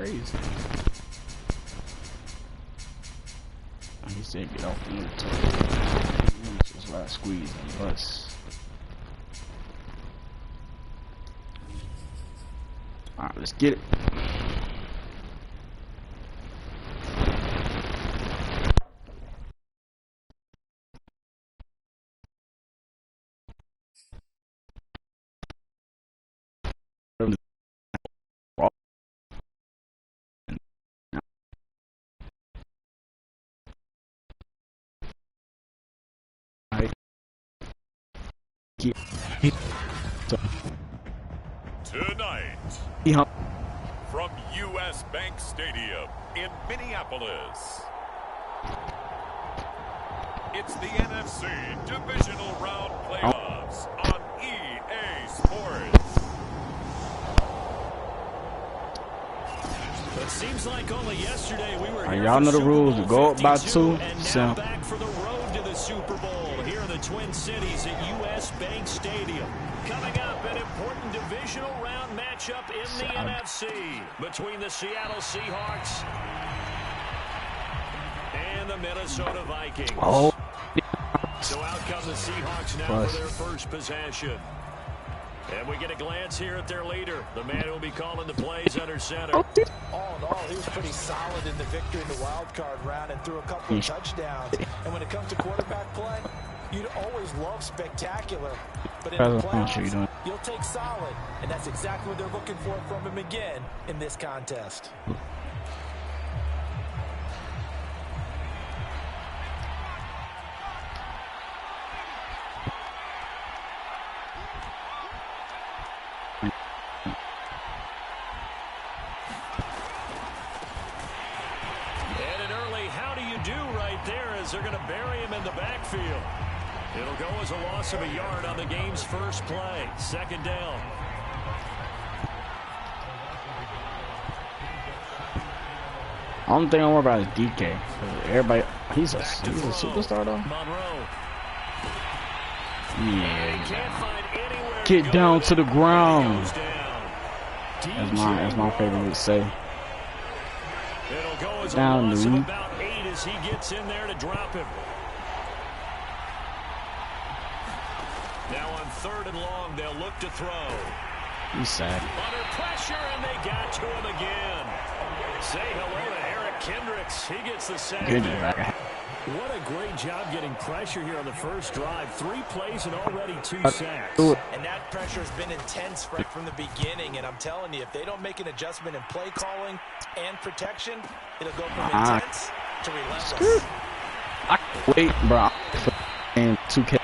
crazy. He said get off the military. Just last squeeze and bus. Alright, let's get it. Tonight, from U.S. Bank Stadium in Minneapolis, it's the NFC Divisional Round Playoffs on EA Sports. It seems like only yesterday we were here. Y'all know the rules. We go up by 2. And now back for the road to the Super Bowl here in the Twin Cities at U.S. Bank Stadium. Coming up, an important divisional round matchup in the NFC between the Seattle Seahawks and the Minnesota Vikings. Oh. So out come the Seahawks now for their first possession. And we get a glance here at their leader, the man who will be calling the plays under center. All in all, he was pretty solid in the victory in the wild card round and threw a couple of touchdowns. And when it comes to quarterback play, you'd always love spectacular. But in the playoffs, you'll take solid. And that's exactly what they're looking for from him again in this contest. They're going to bury him in the backfield. It'll go as a loss of a yard on the game's first play. Second down. Only thing I worry about is DK. Everybody, he's a superstar though. Monroe. Yeah. Get down to the ground. As my favorite would say. It'll go as Down, a loss of dude. about 8 as he gets in there to drop him. Now on 3rd and long, they'll look to throw. He's sad. Under pressure, and they got to him again. Say hello to Eric Kendricks. He gets the sack. What a great job getting pressure here on the first drive. 3 plays and already 2 sacks. And that pressure has been intense from the beginning. And I'm telling you, if they don't make an adjustment in play calling and protection, it'll go from intense to relentless. I can't wait, bro. And 2K.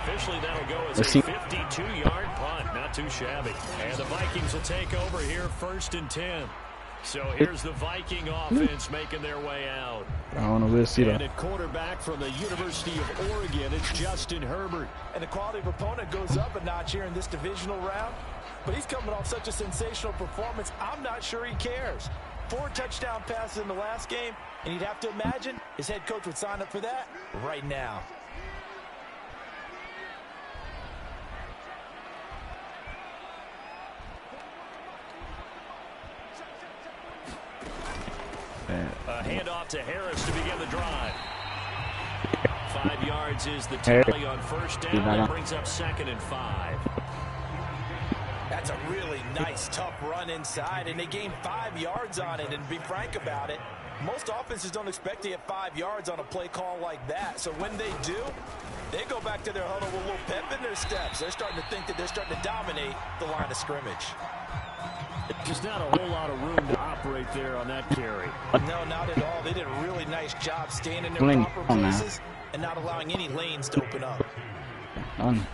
Officially, that'll go as a 52-yard punt. Not too shabby. And the Vikings will take over here 1st and 10. So here's the Viking offense making their way out. I don't know where to see that. And at quarterback from the University of Oregon, it's Justin Herbert. And the quality of opponent goes up a notch here in this divisional round. But he's coming off such a sensational performance, I'm not sure he cares. 4 touchdown passes in the last game, and you'd have to imagine his head coach would sign up for that right now. A handoff to Harris to begin the drive. 5 yards is the tally on first down. That brings up 2nd and 5. That's a really nice, tough run inside, and they gained 5 yards on it. And to be frank about it, most offenses don't expect to get 5 yards on a play call like that. So when they do, they go back to their huddle with a little pep in their steps. They're starting to think that they're starting to dominate the line of scrimmage. Just not a whole lot of room to operate there on that carry. No, not at all. They did a really nice job staying in their proper places and not allowing any lanes to open up. On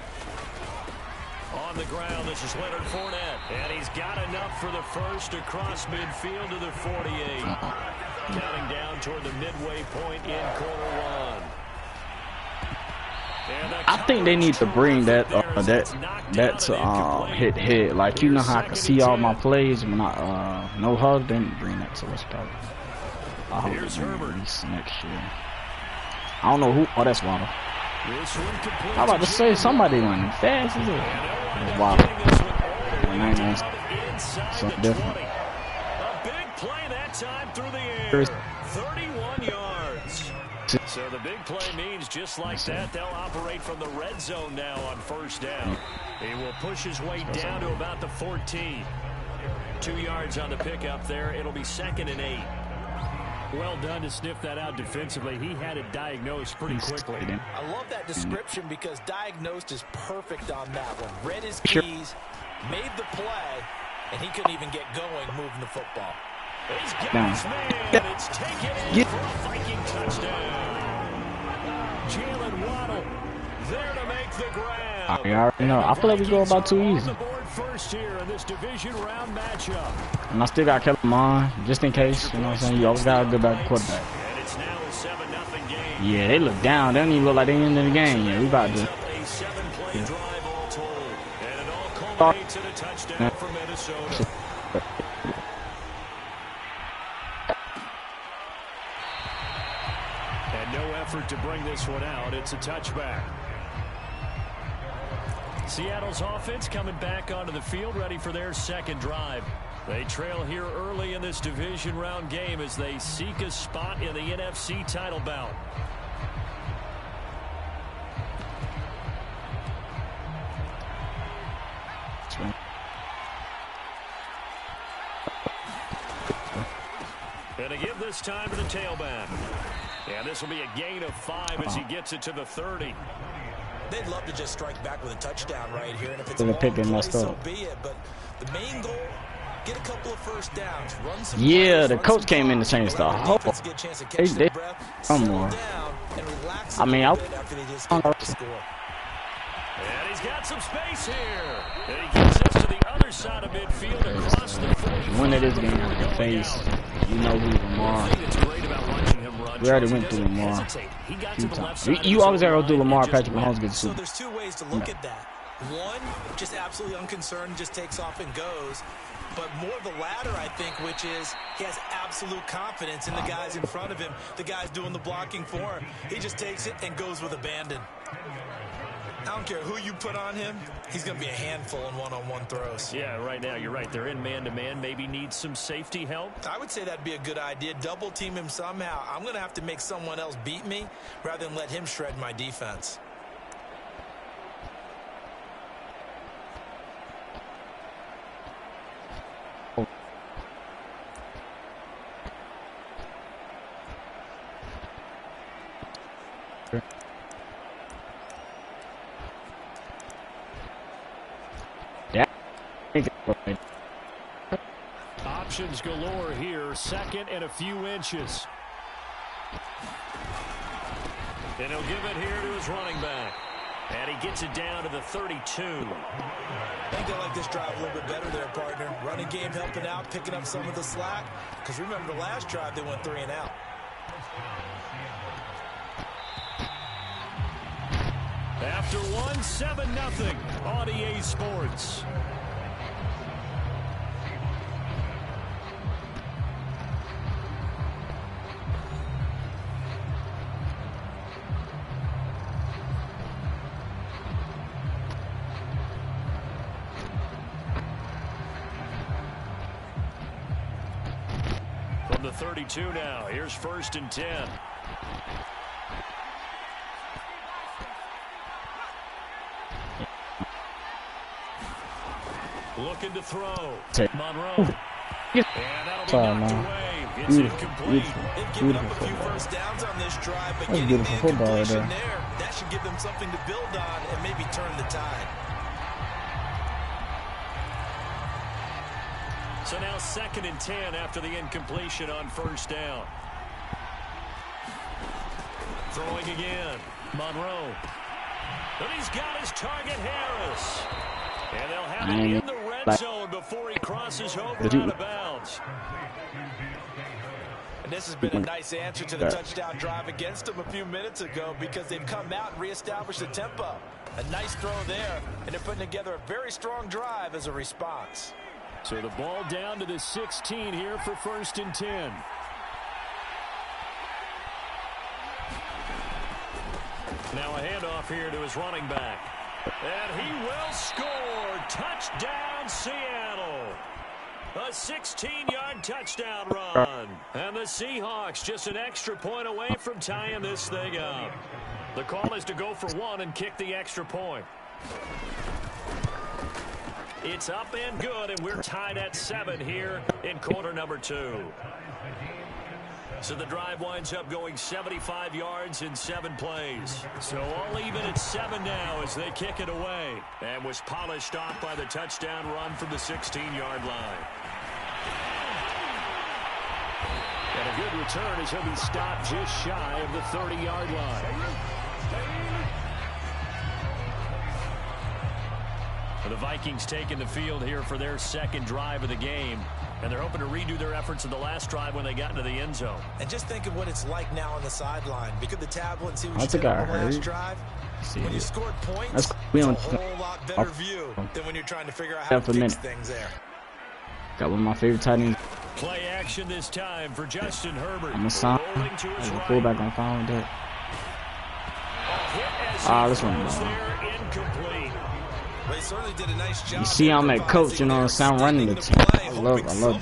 the ground, this is Leonard Fournette. And he's got enough for the first across midfield to the 48. Counting down toward the midway point in quarter 1. I think they need to bring that to hit. Like, you know how I can see all my plays when I no hug, then bring that to what's called. I hope it's release next year. I don't know who. Oh, that's Waddle. I'm about to say somebody running fast as it. It's Waddle. Something different. play that time through the air. 31 yards. So the big play means just like that, they'll operate from the red zone now on first down. He will push his way down to about the 14. 2 yards on the pickup there. It'll be 2nd and 8. Well done to sniff that out defensively. He had it diagnosed pretty quickly. I love that description because diagnosed is perfect on that one. Read his keys, made the play, and he couldn't even get going moving the football. He's got his man. It's taken in for a Viking touchdown. Jalen Waddle there to make the grab. I already know. I feel like we go about too easy. First here in this division round matchup. And I still got Kellen Mond, just in case. You know what I'm saying? You always got a good back quarterback. And it's now a 7-0 game. Yeah, they look down. They don't even look like they in the game. Yeah, we about to. A 7-play drive all told. And it all culminates in a touchdown for Minnesota. And no effort to bring this one out. It's a touchback. Seattle's offense coming back onto the field, ready for their second drive. They trail here early in this division round game as they seek a spot in the NFC title bout. And to give this time to the tailback. And this will be a gain of 5 as he gets it to the 30. They'd love to just strike back with a touchdown right here, and if it's a long pick and play, messed so up. be it. But the main goal, get a couple of first downs, run some Yeah, plays, the run coach some came in to calls, change the let whole. defense get a chance to catch They their breath, some settle more. down, and relax I mean, a bit after they just get the score. And he's got some space here. And he gets us to the other side of midfield across the 40. Winner this game in the face. You know who Lamar. We already went through Lamar. You always gotta go through Lamar. Patrick Mahomes gets So sued. there's two ways to look at that. One, just absolutely unconcerned, just takes off and goes. But more the latter, I think, which is he has absolute confidence in the guys in front of him, the guys doing the blocking for him. He just takes it and goes with abandon. I don't care who you put on him, he's going to be a handful in one-on-one throws. Yeah, right now, you're right. They're in man-to-man. Maybe need some safety help. I would say that'd be a good idea. Double team him somehow. I'm going to have to make someone else beat me rather than let him shred my defense. Options galore here. 2nd and a few inches. And he'll give it here to his running back. And he gets it down to the 32. I think they like this drive a little bit better there, partner. Running game helping out, picking up some of the slack. Because remember the last drive, they went 3 and out. After one, 7-0 on EA Sports. From the 32 now, here's 1st and 10. Looking to throw. Monroe. And that'll be knocked away. It's incomplete. They've given up a few first downs on this drive, but getting the incompletion there, that should give them something to build on and maybe turn the tide. So now 2nd and 10 after the incompletion on 1st down. Throwing again. Monroe. And he's got his target, Harris. And they'll have it in the red zone before he crosses over out of bounds. And this has been a nice answer to the touchdown drive against them a few minutes ago because they've come out and reestablished the tempo. A nice throw there, and they're putting together a very strong drive as a response. So the ball down to the 16 here for 1st and 10. Now a handoff here to his running back. And he will score. Touchdown, Seattle. A 16-yard touchdown run. And the Seahawks just an extra point away from tying this thing up. The call is to go for one and kick the extra point. It's up and good, and we're tied at 7 here in quarter number 2. So the drive winds up going 75 yards in 7 plays. So all even at 7 now as they kick it away. And was polished off by the touchdown run from the 16-yard line. And a good return as he'll be stopped just shy of the 30-yard line. The Vikings taking the field here for their second drive of the game. And they're hoping to redo their efforts in the last drive when they got into the end zone. And just think of what it's like now on the sideline. Pick up the tablet and see what you did on the last drive. When you scored points, it's a whole lot better view than when you're trying to figure out how to fix things there. Got one of my favorite tight ends. Play action this time for Justin Herbert. I'm a sign. As a fullback, I'm fine with that. This one. Incomplete. They certainly did a nice job. You see, I'm at coach, you know, I'm running the team. I love that. I love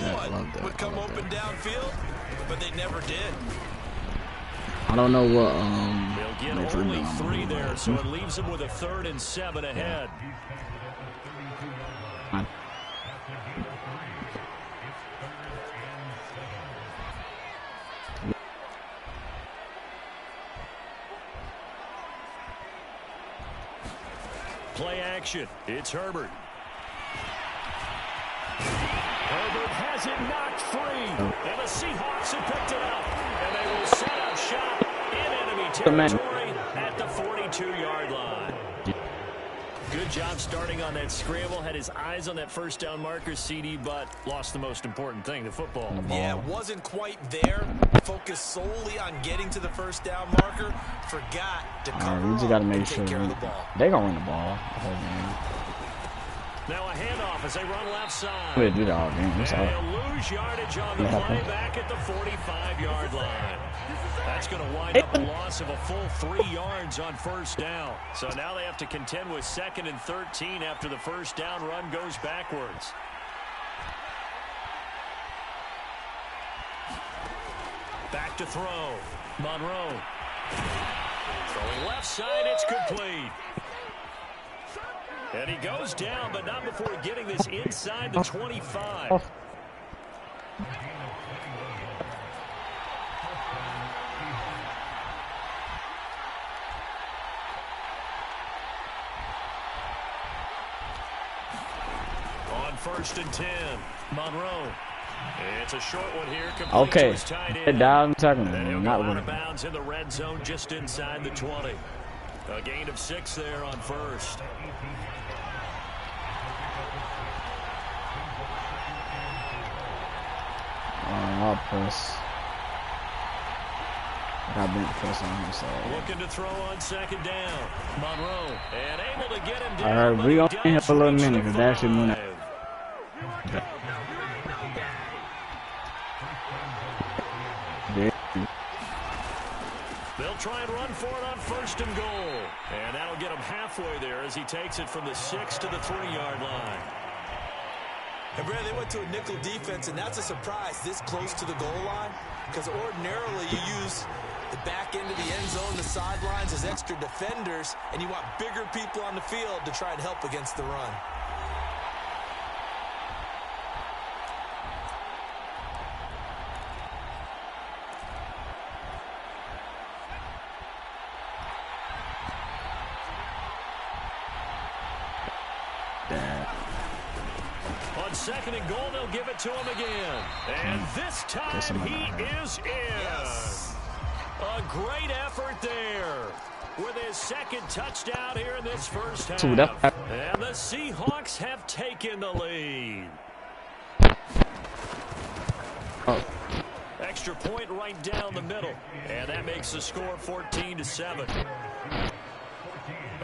that. Would come open downfield, but they never did. I don't know what. They'll get only 3 there, so it leaves them with a 3rd and 7 ahead. Play action. It's Herbert. Herbert has it knocked free. And the Seahawks have picked it up. And they will set up shop in enemy territory at the 42-yard line. Good job starting on that scramble. Had his eyes on that first down marker, CD, but lost the most important thing, the football. Yeah, wasn't quite there. Focused solely on getting to the first down marker. Forgot to cover we just got to make sure care of the ball. They're going to run the ball. Now a handoff as they run left side. We'll do that all game. They'll lose yardage on the play back at the 45-yard line. That's going to wind up a loss of a full 3 yards on first down. So now they have to contend with 2nd and 13 after the first down run goes backwards. Back to throw. Monroe. Throwing left side, it's complete. And he goes down, but not before getting this inside the 25. On 1st and 10, Monroe. It's a short one here. Okay. I'm talking and he'll go not out of bounds in the red zone just inside the 20. A gain of 6 there on 1st. I'll press. Got bent press on him, so. Looking to throw on 2nd down. Monroe. And able to get him down. All right, we gonna in here for a little minute because that should mean. They'll try and run for it on 1st and goal. And that'll get him halfway there as he takes it from the 6 to the 3-yard line. And Brad, they went to a nickel defense, and that's a surprise this close to the goal line. Because ordinarily you use the back end of the end zone, the sidelines as extra defenders, and you want bigger people on the field to try and help against the run. On 2nd and goal, they'll give it to him again. And this time he is in. Yes. A great effort there with his 2nd touchdown here in this first half. And the Seahawks have taken the lead. Extra point right down the middle. And that makes the score 14-7.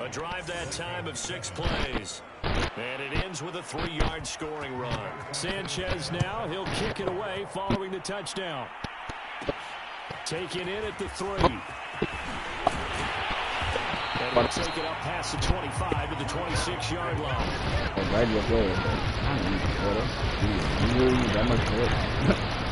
A drive that time of 6 plays. And it ends with a 3-yard scoring run. Sanchez now, he'll kick it away following the touchdown. Taken in at the 3. And Take it up past the 25 to the 26-yard line. Right was good. I don't know. Really that much good.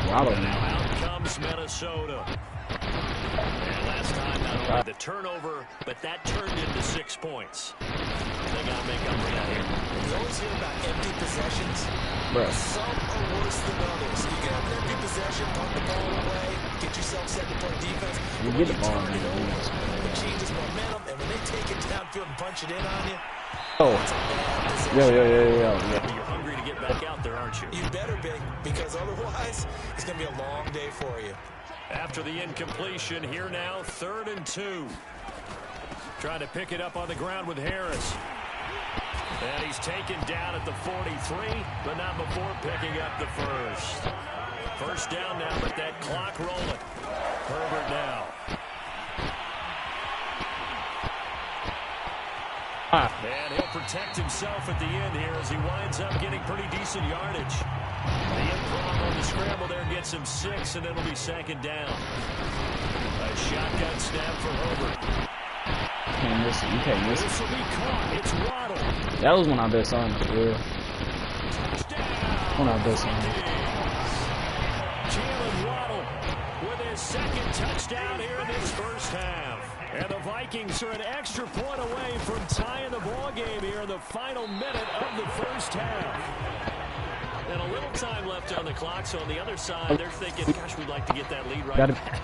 And now out comes Minnesota. And last time, not only the turnover, but that turned into 6 points. They got to make up for that here. You always hear about empty possessions. Bruh. Some are worse than others. You can have an empty possession, punt the ball away, get yourself set to play defense. You When get the ball turn in it the over, defense. it changes momentum, and when they take it downfield and punch it in on you, Oh. it's a bad possession. Yeah. You're hungry to get back out there, aren't you? You better be, because otherwise, it's going to be a long day for you. After the incompletion, here now, 3rd and 2. Trying to pick it up on the ground with Harris. And he's taken down at the 43, but not before picking up the first. First down now, but that clock rolling. Herbert now. And he'll protect himself at the end here as he winds up getting pretty decent yardage. The improv on the scramble there gets him 6, and it'll be 2nd down. A shotgun snap for Herbert. You can't miss it. This will be caught. It's Waddle. That was one of our best songs, for real. Touchdown. One of our best songs. Jalen Waddle with his 2nd touchdown here in this first half. And the Vikings are an extra point away from tying the ball game here in the final minute of the first half. And a little time left on the clock, so on the other side, they're thinking, gosh, we'd like to get that lead right back.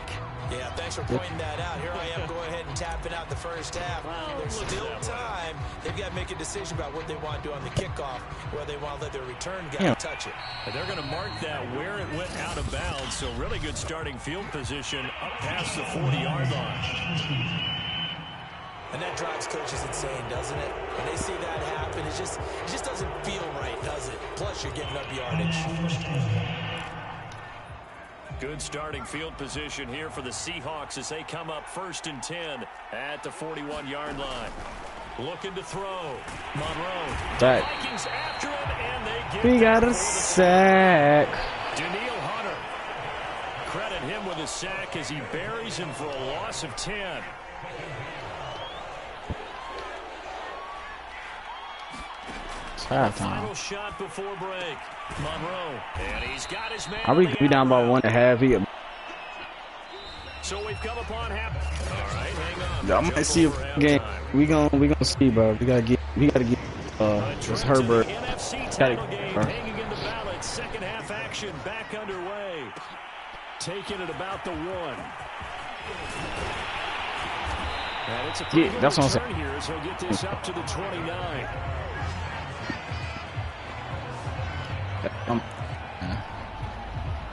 Yeah, thanks for pointing that out. Here I am, go ahead and tapping out the first half. Well, There's still time. They've got to make a decision about what they want to do on the kickoff, where they want to let their return guy touch it. And they're going to mark that where it went out of bounds, so really good starting field position up past the 40-yard line. And that drives coaches insane, doesn't it? When they see that happen, it just doesn't feel right, does it? Plus, you're giving up yardage. Good starting field position here for the Seahawks as they come up 1st and 10 at the 41-yard line. Looking to throw. Monroe. Right. Vikings after him, and they get We got a sack. Daniil Hunter. Credit him with a sack as he buries him for a loss of 10. Final shot before break. Monroe. And he's got his man. Are we down by 1.5? So we've come upon half. All right, hang on. I might see a game. We gonna see, bro. We gotta get this Herbert. NFC title game hanging in the balance. 2nd half action back underway. Taking it about the 1. And it's a pretty good that's what I'm return saying. here as he'll get this up to the 29.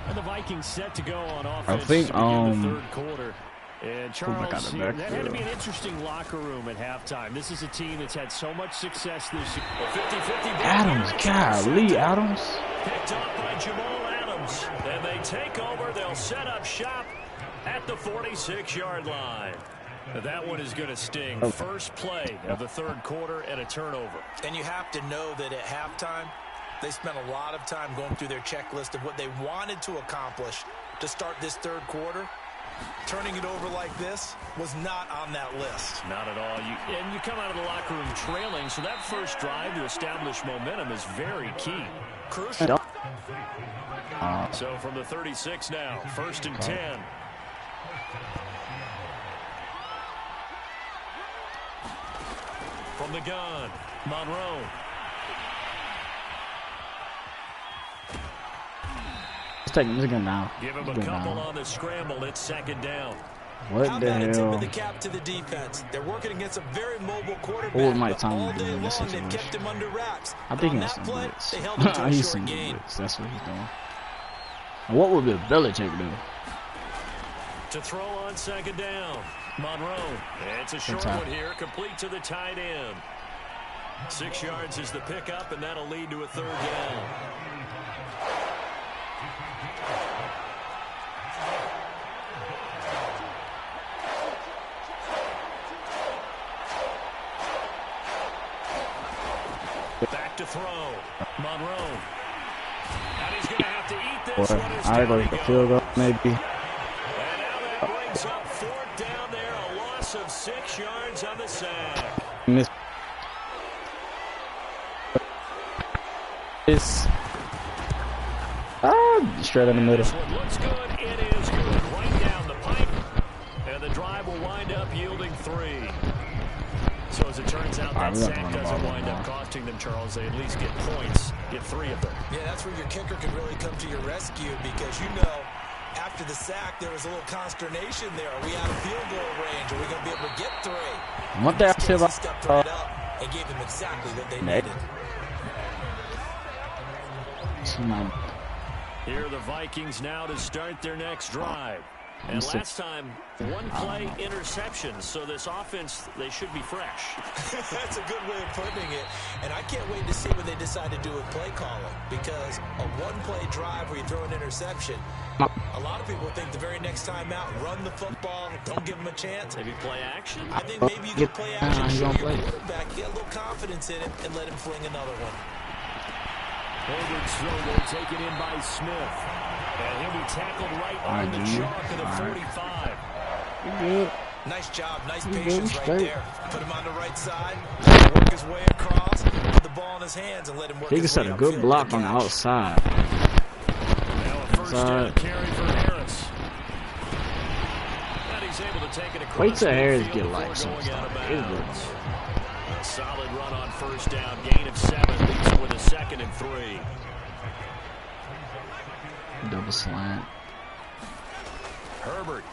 And the Vikings set to go on offense. I think to begin the 3rd quarter. And Charles, that had to be an interesting locker room at halftime. This is a team that's had so much success this year. 50-50 Adams, golly, Adams. Picked up by Jamal Adams. And they take over. They'll set up shop at the 46-yard line. That one is going to sting. First play of the 3rd quarter and a turnover. And you have to know that at halftime, they spent a lot of time going through their checklist of what they wanted to accomplish to start this 3rd quarter. Turning it over like this was not on that list. Not at all. And you come out of the locker room trailing, so that first drive to establish momentum is very key. Crucial. So from the 36 now, 1st and 10. From the gun, Monroe. Let's take this again now. Give him a couple on the scramble. It's 2nd down. What How the about a tip hell? of the cap to the defense? They're working against a very mobile quarterback. Or my but time all to day do in this long, they've situation. kept him under wraps. I think on he's that some play, blitz. they held him to a He's short some gain. blitz. That's what he's doing. And what would Bill Belichick do? To throw on 2nd down. Monroe. It's a short one here, complete to the tight end. 6 yards is the pickup, and that'll lead to a 3rd down. Back to throw. Monroe. And he's going to have to eat this one. I go to the field goal, maybe. And now that brings up 4th down there, a loss loss of 6 yards on the sack. Miss. It's straight in the middle. This one looks good. It is good. Right down the pipe. And the drive will wind up yielding 3. So as it turns out, that sack doesn't wind up costing them, Charles. They at least get points, get 3 of them. Yeah, that's where your kicker can really come to your rescue because you know after the sack there was a little consternation there. Are we out of field goal range? Are we going to be able to get 3? What the hell? Stepped right up and gave them exactly what they needed. Here are the Vikings now to start their next drive. And last time, 1-play interception, so this offense, they should be fresh. That's a good way of putting it. And I can't wait to see what they decide to do with play calling. Because a 1-play drive where you throw an interception, a lot of people think the very next time out, run the football, don't give them a chance. Maybe play action? I think maybe you can play action, show your quarterback, get a little confidence in it, and let him fling another one. Herbert's throw there, taken in by Smith. And he'll be tackled right on the chalk of the 45. Good. Nice job, nice patience right there. Put him on the right side, work his way across, put the ball in his hands, and let him work his way He set a good block on the outside. Now a first down carry for Harris. And he's able to take it across. Wait till Harris get like some stuff. A solid run on first down, gain of 7, leaves him with a 2nd and 3. Double slant. Herbert.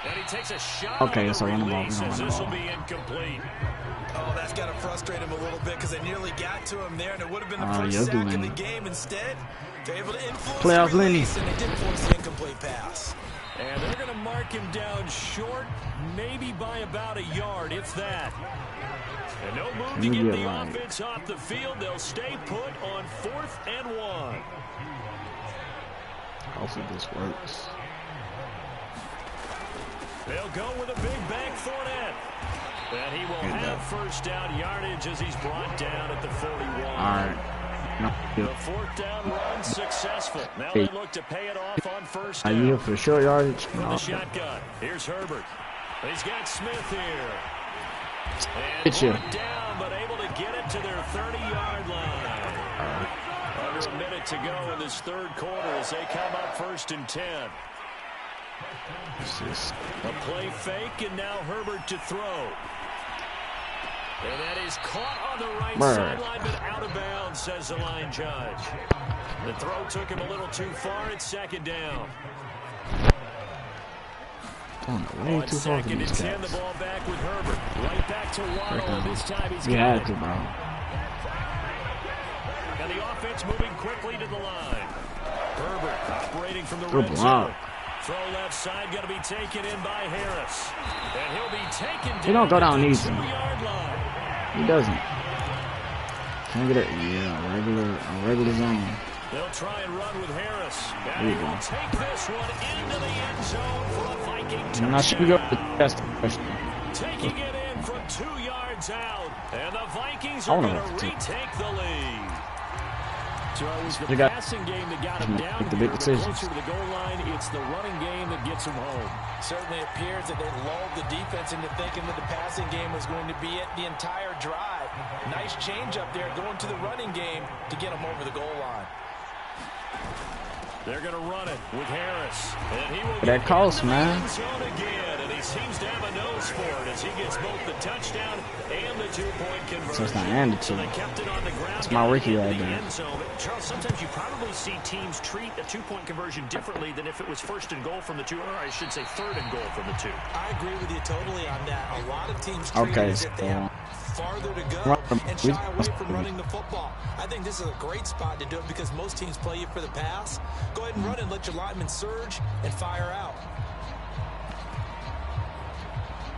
And he takes a shot. Okay, so this will be incomplete. Oh, that's got to frustrate him a little bit because they nearly got to him there, and it would have been the first sack in the game. Instead, they're able to influence the release, and they did force the incomplete pass. And they're going to mark him down short, maybe by about a yard, if that. And no move to get the offense off the field. They'll stay put on 4th and 1. Hopefully this works. They'll go with a big bang Fournette. And he will have first down yardage as he's brought down at the 41. All right. The 4th down run successful. Now they look to pay it off on first down. Are you for short yardage? From the shotgun. Here's Herbert. He's got Smith here. And brought down, but able to get it to their 30-yard line. Under a minute to go in this 3rd quarter as they come up 1st and 10. A play fake, and now Herbert to throw. And that is caught on the right sideline, but out of bounds, says the line judge. The throw took him a little too far. It's 2nd down. On 2nd and 10, the ball back with Herbert. Right back to Waddle. This time he's got it. And the offense moving quickly to the line. Herbert operating from the red zone. Throw left side, going to be taken in by Harris. And he'll be taken down. He don't go down easy. 2-yard line. He doesn't. Can I get it? Yeah, regular zone. They'll try and run with Harris. And he will take this one into the end zone for a Viking touchdown. Now should we go to the test question? Taking it in from 2 yards out. And the Vikings are going to retake the lead. So it was the passing game that got him down here, but closer to the goal line, it's the running game that gets him home. Certainly appears that they lulled the defense into thinking that the passing game was going to be it the entire drive. Nice change up there going to the running game to get him over the goal line. They're going to run it with Harris. And he will that costs, man. Again, and he seems to have a nose for it as he gets both the touchdown and the 2-point conversion. So it's not and the 2. So they kept it on the ground. It's my Ricky right there. Charles, sometimes you probably see teams treat a 2-point conversion differently than if it was 1st and goal from the 2, or I should say 3rd and goal from the 2. I agree with you totally on that. A lot of teams treat it as if they have farther to go and shy away from running the football. I think this is a great spot to do it because most teams play you for the pass. Go ahead and run and let your linemen surge and fire out.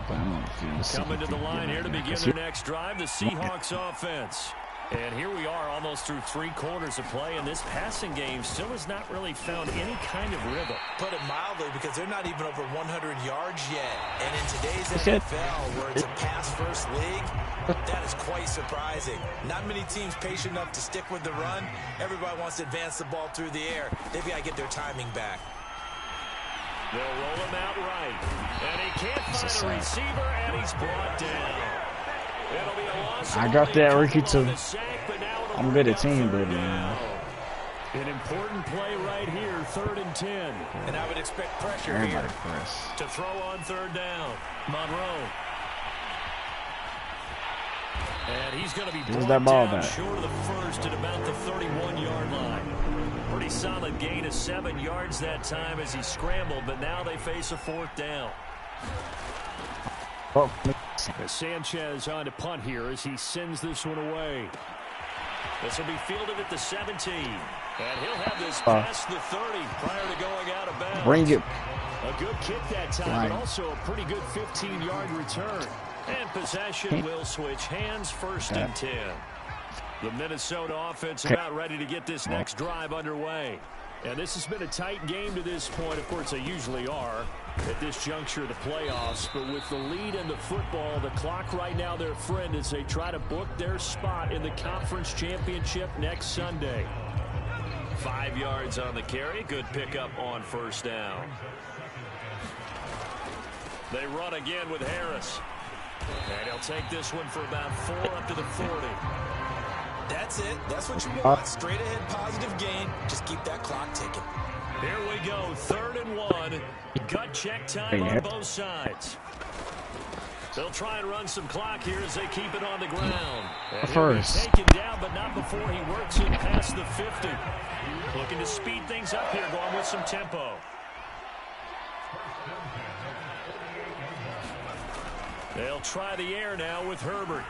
Coming to the line here to begin their next drive, the Seahawks offense. And here we are almost through 3 quarters of play, and this passing game still has not really found any kind of rhythm. Put it mildly, because they're not even over 100 yards yet. And in today's NFL, where it's a pass-first league, that is quite surprising. Not many teams patient enough to stick with the run. Everybody wants to advance the ball through the air. They've got to get their timing back. They'll roll him out right. And he can't find a receiver, and he's brought down. It'll be a loss. I got that rookie too. I'm good at team building, man. An important play right here, 3rd and 10. And I would expect pressure here to throw on 3rd down. Monroe. And he's going to be brought down short of the first at about the 31-yard line. Pretty solid gain of 7 yards that time as he scrambled, but now they face a 4th down. Sanchez on to punt here as he sends this one away. This will be fielded at the 17. And he'll have this past the 30 prior to going out of bounds. Bring it. A good kick that time, but also a pretty good 15-yard return. And possession will switch hands, 1st and 10. The Minnesota offense about ready to get this next drive underway. And this has been a tight game to this point. Of course, they usually are at this juncture of the playoffs. But with the lead in the football, the clock right now their friend as they try to book their spot in the conference championship next Sunday. 5 yards on the carry. Good pickup on 1st down. They run again with Harris. And he'll take this one for about 4 up to the 40. That's it. That's what you want. Straight ahead positive gain. Just keep that clock ticking. Here we go. 3rd and 1. Gut check time on both sides. They'll try and run some clock here as they keep it on the ground. And he'll be taken down, but not before he works it past the 50. Looking to speed things up here, going with some tempo. They'll try the air now with Herbert.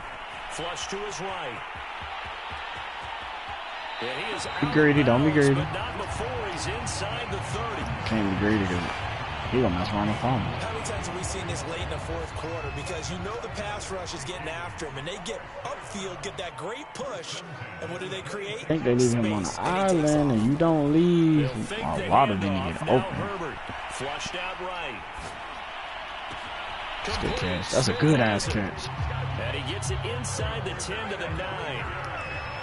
Flush to his right. Yeah, he is out greedy, don't be greedy. but not before he's inside the 30. Can't be greedy because he gonna mess around the phone. How many times have we seen this late in the 4th quarter? Because you know the pass rush is getting after him, and they get upfield, get that great push, and what do they create? I think they leave him on the island, and you don't leave. A lot of them get open. Herbert flushed out right. That's a good catch. That's a good ass catch. And he gets it inside the 10 to the 9.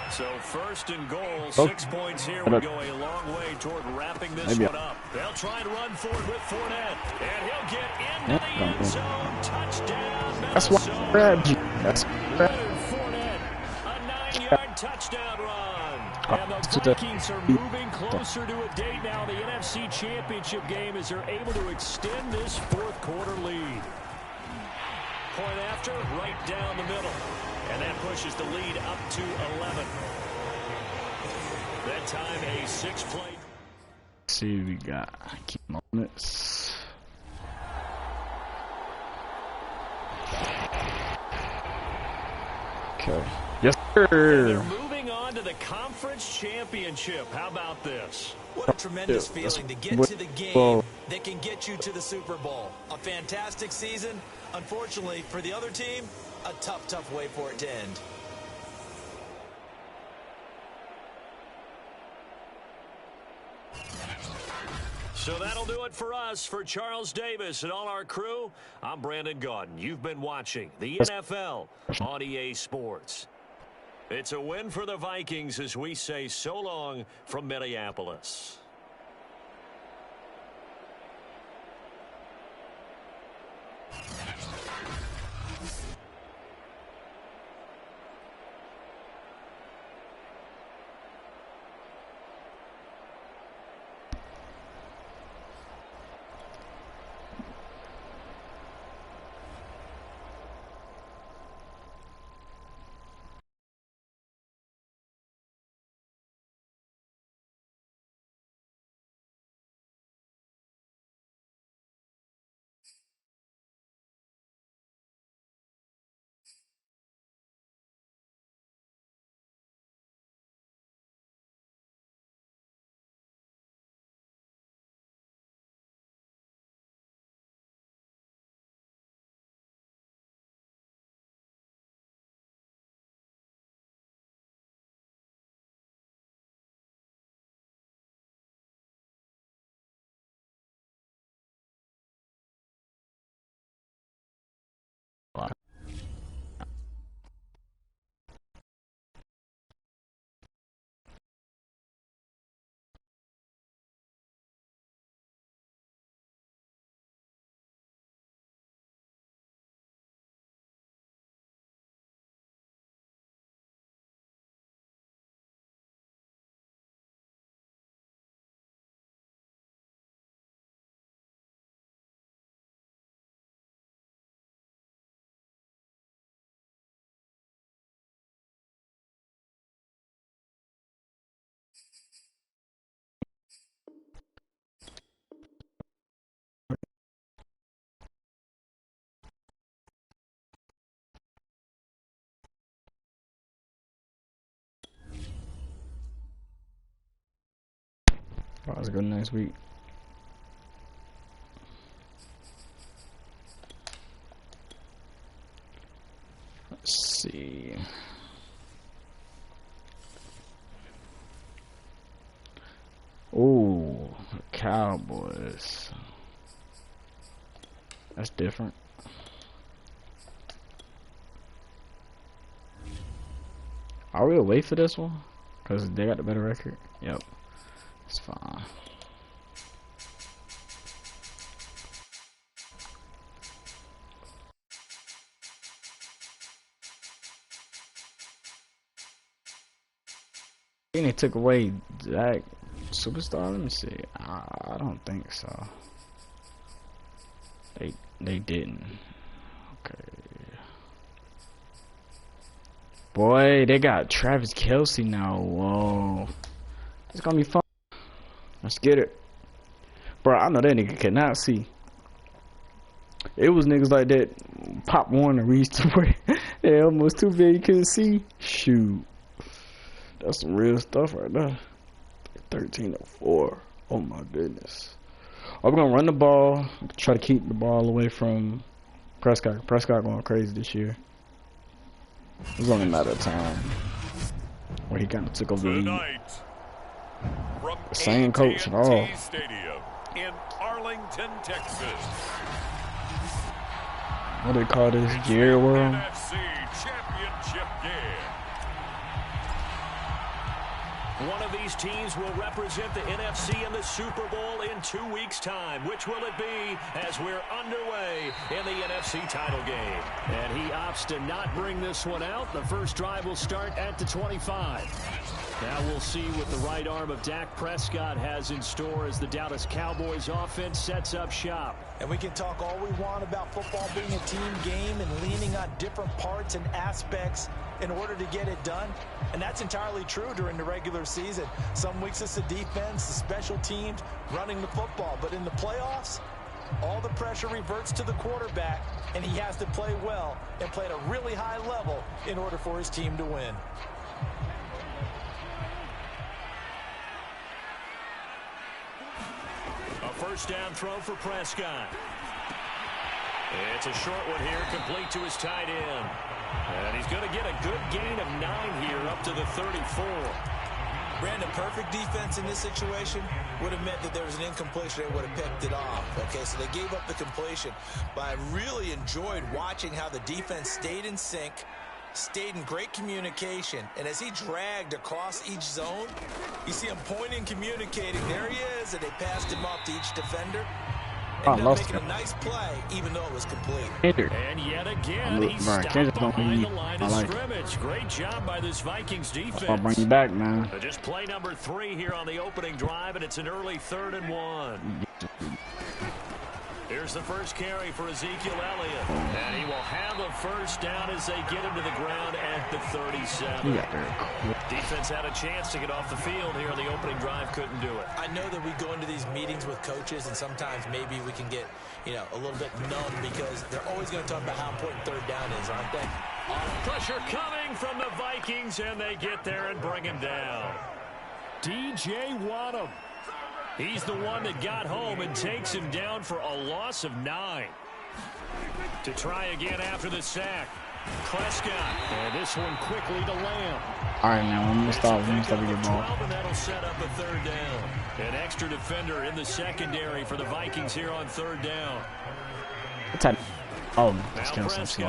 So 1st and goal, 6 points here would go a long way toward wrapping this one up. They'll try and run forward with Fournette. And he'll get into the end zone. Touchdown, Minnesota. That's what I grabbed you. That's Fournette, a 9-yard touchdown run. And the Vikings are moving closer to a date now. The NFC Championship game as they're able to extend this 4th quarter lead. Point after, right down the middle. And that pushes the lead up to 11. That time, a 6-play. Let's see what we got. Keep moments. Okay. Yes, sir. They're moving on to the conference championship. How about this? What a tremendous feeling to get to the game that can get you to the Super Bowl. A fantastic season. Unfortunately, for the other team, a tough, tough way for it to end. So that'll do it for us. For Charles Davis and all our crew, I'm Brandon Gaudin. You've been watching the NFL on EA Sports. It's a win for the Vikings as we say so long from Minneapolis. Let's go next week. Let's see. Ooh, Cowboys. That's different. Are we away for this one? Cause they got the better record. Yep, it's fine. And they took away Zach Superstar. Let me see. I don't think so. They didn't. Okay. Boy, they got Travis Kelce now. Whoa, it's gonna be fun. Let's get it, bro. I know that nigga cannot see. It was niggas like that. Pop Warner reached to where they almost too big, you couldn't see. Shoot. That's some real stuff right there. 13-4. Oh my goodness. We're gonna run the ball. Try to keep the ball away from Prescott. Prescott going crazy this year. It's only a matter of time where he kind of took over the lead. The same coach and all. Stadium in Arlington, Texas. What do they call this? Gear World? NFC Championship game. One of these teams will represent the NFC in the Super Bowl in 2 weeks' time. Which will it be as we're underway in the NFC title game? And he opts to not bring this one out. The first drive will start at the 25. Now we'll see what the right arm of Dak Prescott has in store as the Dallas Cowboys offense sets up shop. And we can talk all we want about football being a team game and leaning on different parts and aspects in order to get it done. And that's entirely true during the regular season. Some weeks it's the defense, the special teams, running the football. But in the playoffs, all the pressure reverts to the quarterback, and he has to play well and play at a really high level in order for his team to win. A first down throw for Prescott. It's a short one here, complete to his tight end. And he's going to get a good gain of 9 here up to the 34. Brandon, perfect defense in this situation would have meant that there was an incompletion. They would have picked it off. Okay, so they gave up the completion. But I really enjoyed watching how the defense stayed in sync, stayed in great communication. And as he dragged across each zone, you see him pointing, communicating. There he is, and they passed him off to each defender. And making a nice play, even though it was complete. And yet again, he stopped behind the line of scrimmage. Great job by this Vikings defense. I'll bring you back, man. Just play number 3 here on the opening drive, and it's an early 3rd and 1. Here's the first carry for Ezekiel Elliott. And he will have a first down as they get him to the ground at the 37. Defense had a chance to get off the field here on the opening drive, couldn't do it. I know that we go into these meetings with coaches, and sometimes maybe we can get, a little bit numb because they're always going to talk about how important 3rd down is, aren't they? Pressure coming from the Vikings, and they get there and bring him down. DJ Waddle. He's the one that got home and takes him down for a loss of 9. To try again after the sack. Prescott. And this one quickly to Lamb. All right, now I'm going to stop. I'm going to stop the ball. And that'll set up a 3rd down. An extra defender in the secondary for the Vikings here on 3rd down. What's that? Oh, just kill some slow.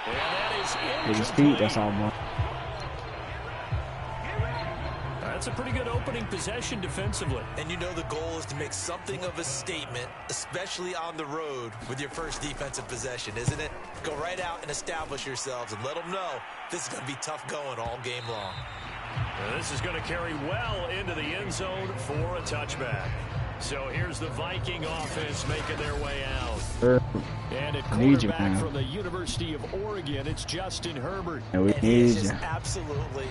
And that is His feet, that's all, bro. That's a pretty good opening possession defensively. And you know the goal is to make something of a statement, especially on the road with your first defensive possession, isn't it? Go right out and establish yourselves and let them know this is going to be tough going all game long. Now this is going to carry well into the end zone for a touchback. So here's the Viking offense making their way out. And at quarterback from the University of Oregon, it's Justin Herbert. And he's just absolutely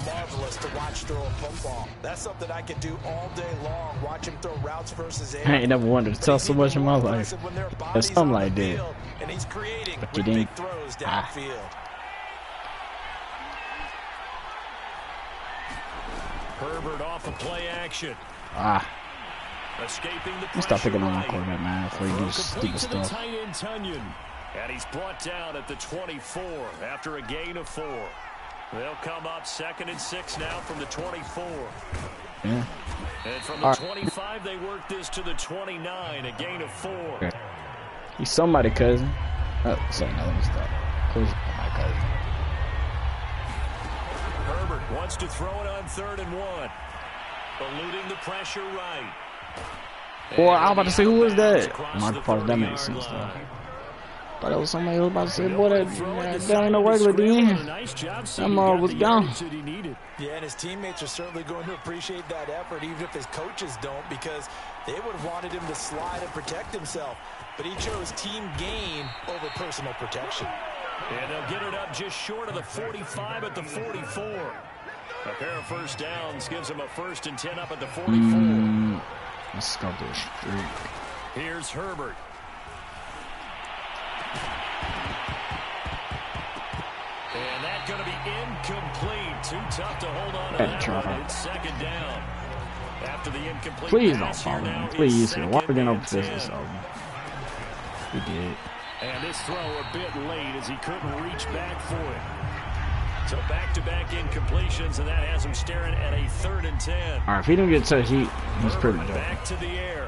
marvelous to watch throw a football. That's something I could do all day long, watch him throw routes versus air. I ain't never wanted to tell so much in my life. There's something like that. And he's creating big throws downfield. Herbert off of play action. Escaping the pressure. Stop picking on my quarterback, man, before you do stupid stuff. And he's brought down at the 24 after a gain of 4. They'll come up 2nd and 6 now from the 24. Yeah. And from the 25, they work this to the 29, a gain of 4. Okay. He's somebody, cousin. Oh, sorry, no, let me stop. Cousin, my cousin. Herbert wants to throw it on 3rd and 1. Eluding the pressure right. Boy, I was about to say, who was that? Mark Parks, that makes sense, though. Thought it was somebody who was about to say, boy, that ain't no regular DN. That was gone. Yeah, and his teammates are certainly going to appreciate that effort, even if his coaches don't, because they would have wanted him to slide and protect himself. But he chose team gain over personal protection. And they'll get it up just short of the 45 at the 44. A pair of first downs gives him a 1st and 10 up at the 44. Let's go to the street. Here's Herbert. And that's going to be incomplete. Too tough to hold on to that one. It's 2nd down. After the incomplete. Please don't follow me. Please. Why are we getting over this? We did. And this throw a bit late as he couldn't reach back for it. So back-to-back incompletions, and that has him staring at a 3rd and 10. All right, if he don't get touched, he's pretty much back to the air.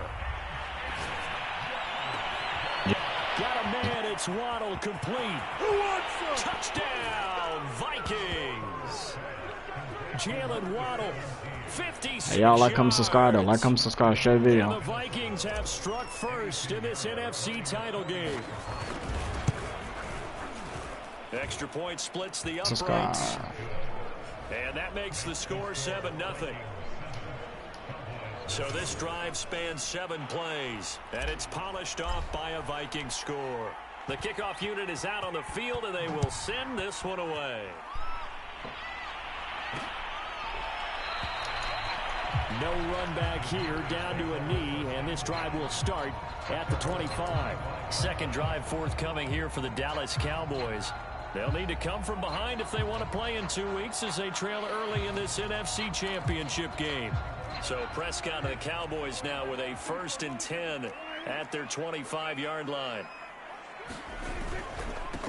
Got a man, it's Waddle complete. Touchdown, Vikings. Jalen Waddle, 56. Hey, y'all like, comment, subscribe, though. Like, comment, subscribe, share the video. And the Vikings have struck first in this NFC title game. Extra point splits the uprights. And that makes the score 7-0. So this drive spans 7 plays, and it's polished off by a Viking score. The kickoff unit is out on the field, and they will send this one away. No run back here, down to a knee, and this drive will start at the 25. Second drive forthcoming here for the Dallas Cowboys. They'll need to come from behind if they want to play in 2 weeks as they trail early in this NFC Championship game. So Prescott and the Cowboys now with a 1st and 10 at their 25-yard line.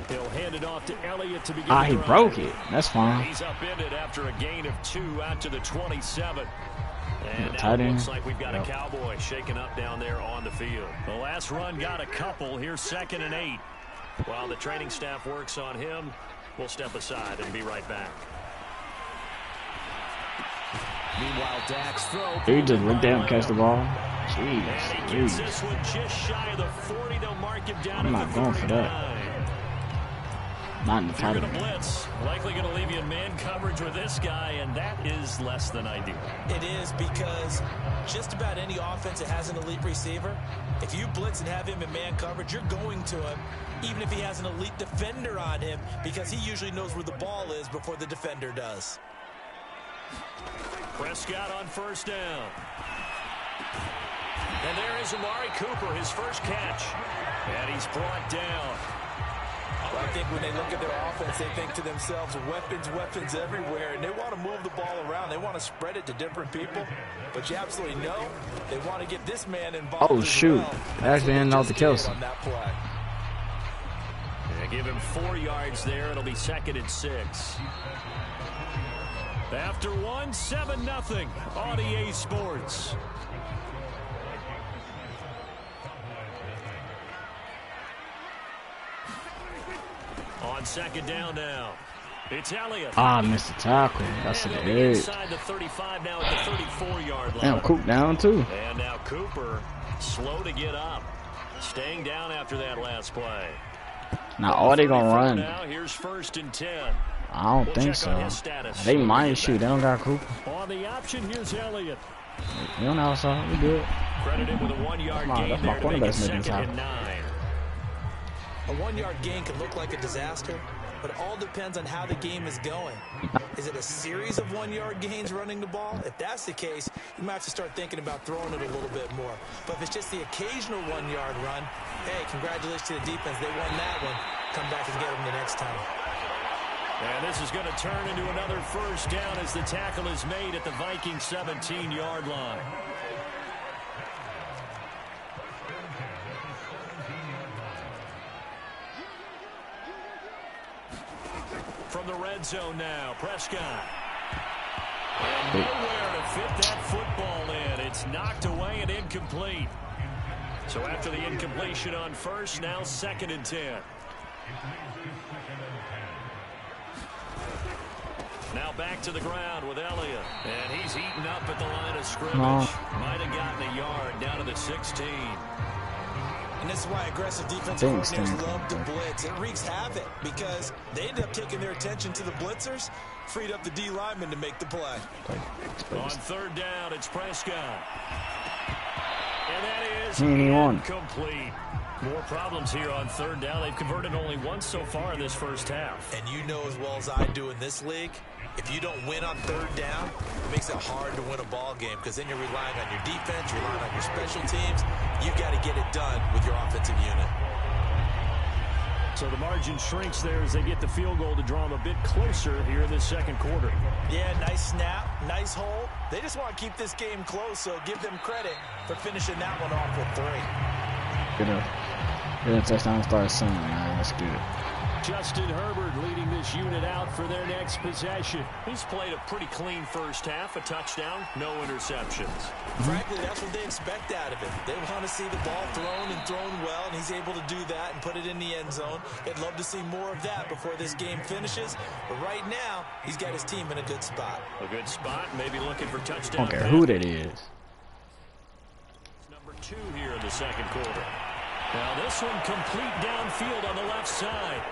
He'll hand it off to Elliott to begin. He broke it. That's fine. He's upended after a gain of 2 out to the 27. And now it looks like we've got a Cowboy shaking up down there on the field. The last run got a couple. Here's 2nd and 8. While the training staff works on him, we'll step aside and be right back. Meanwhile, Dak's throw. He just went down and catch the ball. Jeez. And he gets this one just shy of the 40. They'll mark him down. I'm not going for that. Not in the title. You're going to blitz. Likely going to leave you in man coverage with this guy, and that is less than ideal. It is, because just about any offense that has an elite receiver, if you blitz and have him in man coverage, you're going to him, even if he has an elite defender on him, because he usually knows where the ball is before the defender does. Prescott on 1st down. And there is Amari Cooper, his first catch. And he's brought down. Well, I think when they look at their offense, they think to themselves, weapons everywhere, and they want to move the ball around. They want to spread it to different people, but you absolutely know they want to get this man involved. Oh, shoot. Actually, handing out to Kelsey. On that play. Yeah, give him 4 yards there. It'll be 2nd and 6. After 1, 7-0 on EA Sports. On 2nd down now. It's Elliott. Missed the tackle. That's a good. Inside the 35 now at the 34-yard line. Damn, Coop down too. And now Cooper slow to get up. Staying down after that last play. Now all they gonna run. Now here's 1st and 10. I don't think so. They might shoot. They don't got Cooper. On the option, here's Elliott. You don't know, so we good. Credited with a 1-yard gain that's my there to make it cornerback's 2nd and 9. A 1-yard gain can look like a disaster, but it all depends on how the game is going. Is it a series of 1-yard gains running the ball? If that's the case, you might have to start thinking about throwing it a little bit more. But if it's just the occasional 1-yard run, hey, congratulations to the defense. They won that one. Come back and get them the next time. And this is going to turn into another first down as the tackle is made at the Vikings 17-yard line. From the red zone now, Prescott. And nowhere to fit that football in. It's knocked away and incomplete. So after the incompletion on first, now 2nd and 10. Now back to the ground with Elliott. And he's eaten up at the line of scrimmage. Might have gotten a yard down to the 16. And this is why aggressive defensive coordinators love to blitz. It wreaks havoc because they end up taking their attention to the blitzers, freed up the D lineman to make the play. On 3rd down, it's Prescott. And that is incomplete. More problems here on 3rd down. They've converted only once so far in this first half. And you know as well as I do in this league, if you don't win on 3rd down, it makes it hard to win a ball game because then you're relying on your defense, you're relying on your special teams. You've got to get it done with your offensive unit. So the margin shrinks there as they get the field goal to draw them a bit closer here in this 2nd quarter. Yeah, nice snap, nice hole. They just want to keep this game close, so give them credit for finishing that one off with 3. Get a touchdown, start soon, man. That's good. Justin Herbert leading this unit out for their next possession. He's played a pretty clean first half, a touchdown, no interceptions. Frankly, that's what they expect out of him. They want to see the ball thrown and thrown well, and he's able to do that and put it in the end zone. They'd love to see more of that before this game finishes. But right now, he's got his team in a good spot. A good spot, maybe looking for touchdown. I don't care who that is. Number 2 here in the 2nd quarter. Now this one complete downfield on the left side.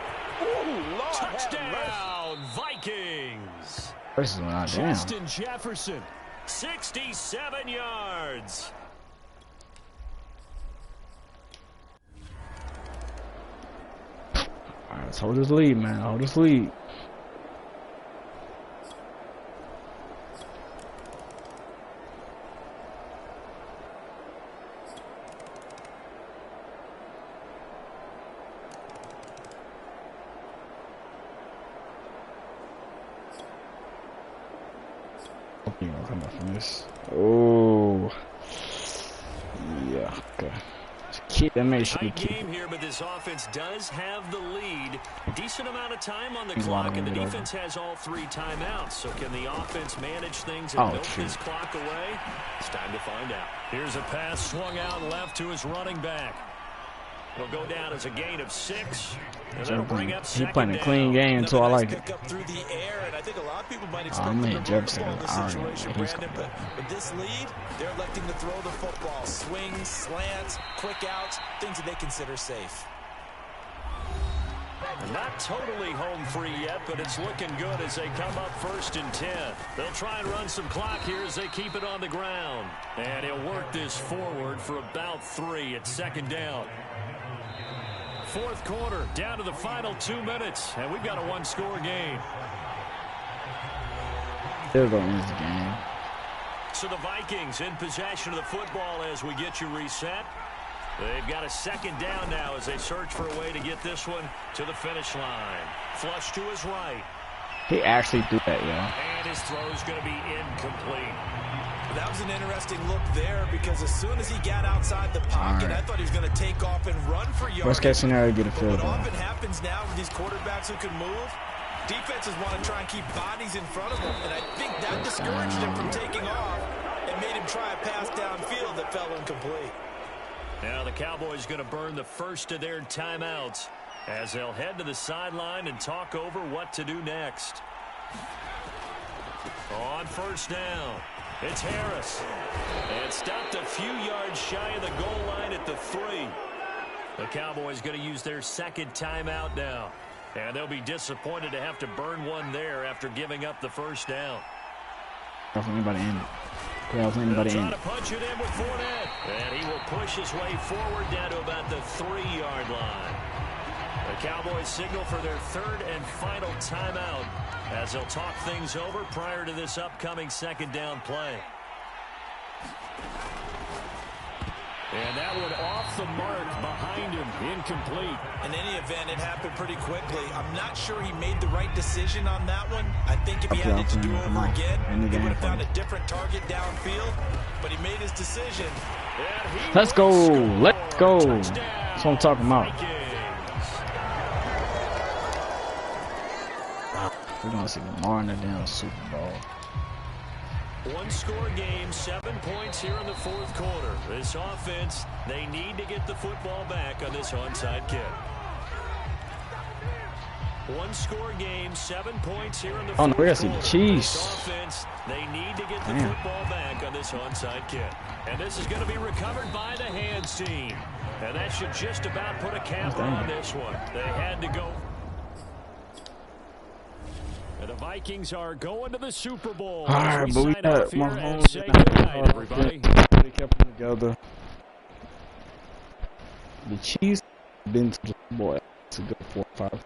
Ooh, Lord, touchdown, Vikings. This is not down. Justin Jefferson, 67 yards. All right, let's hold this lead, man. Hold this lead. Come back from this. Oh, yeah. Okay. Keep that. Make sure you keep. Game here, but this offense does have the lead. Decent amount of time on the clock, and the defense has all 3 timeouts. So can the offense manage things and milk this clock away? It's time to find out. Here's a pass swung out left to his running back. It'll go down as a gain of 6. And that'll bring up 2nd down. He's playing a clean game, so I like it. Up through the air, and I think a lot of people might expect Jefferson. But with this lead, they're electing to throw the football. Swings, slants, quick outs, things that they consider safe. Not totally home free yet, but it's looking good as they come up 1st and 10. They'll try and run some clock here as they keep it on the ground. And he'll work this forward for about 3 at 2nd down. 4th quarter, down to the final 2 minutes, and we've got a 1-score game. They're going to lose the game. So the Vikings in possession of the football as we get you reset. They've got a 2nd down now as they search for a way to get this one to the finish line. Flush to his right. He actually threw that, yeah. And his throw is going to be incomplete. That was an interesting look there because as soon as he got outside the pocket, I thought he was going to take off and run for yards. Worst case scenario, get a field goal. What often happens now with these quarterbacks who can move, defenses want to try and keep bodies in front of them, and I think that discouraged him from taking off and made him try a pass downfield that fell incomplete. Now the Cowboys going to burn the first of their timeouts as they'll head to the sideline and talk over what to do next. On 1st down, it's Harris. And stopped a few yards shy of the goal line at the 3. The Cowboys going to use their 2nd timeout now. And they'll be disappointed to have to burn one there after giving up the 1st down. Anybody in it. Trying to punch it in with Fournette. And he will push his way forward down to about the 3-yard line. The Cowboys signal for their 3rd and final timeout as they'll talk things over prior to this upcoming 2nd down play. And that one off off the mark behind him. Incomplete. In any event, it happened pretty quickly. I'm not sure he made the right decision on that one. I think if he had it to do over again, he would have found a different target downfield. But he made his decision. Let's go. Let's go. That's what I'm talking about. We're going to see Lamar in the damn Super Bowl. One-score game, 7 points here in the fourth quarter. This offense, they need to get the football back on this onside kick. One-score game, 7 points here in the fourth quarter. The Chiefs. This offense, they need to get the football back on this onside kick. And this is going to be recovered by the hands team. And that should just about put a cap on this one. They had to go. And the Vikings are going to the Super Bowl. All right, but we got my home. Say goodnight, everybody. They kept them together. The Chiefs have been to the Super Bowl. It's a good 4 or 5.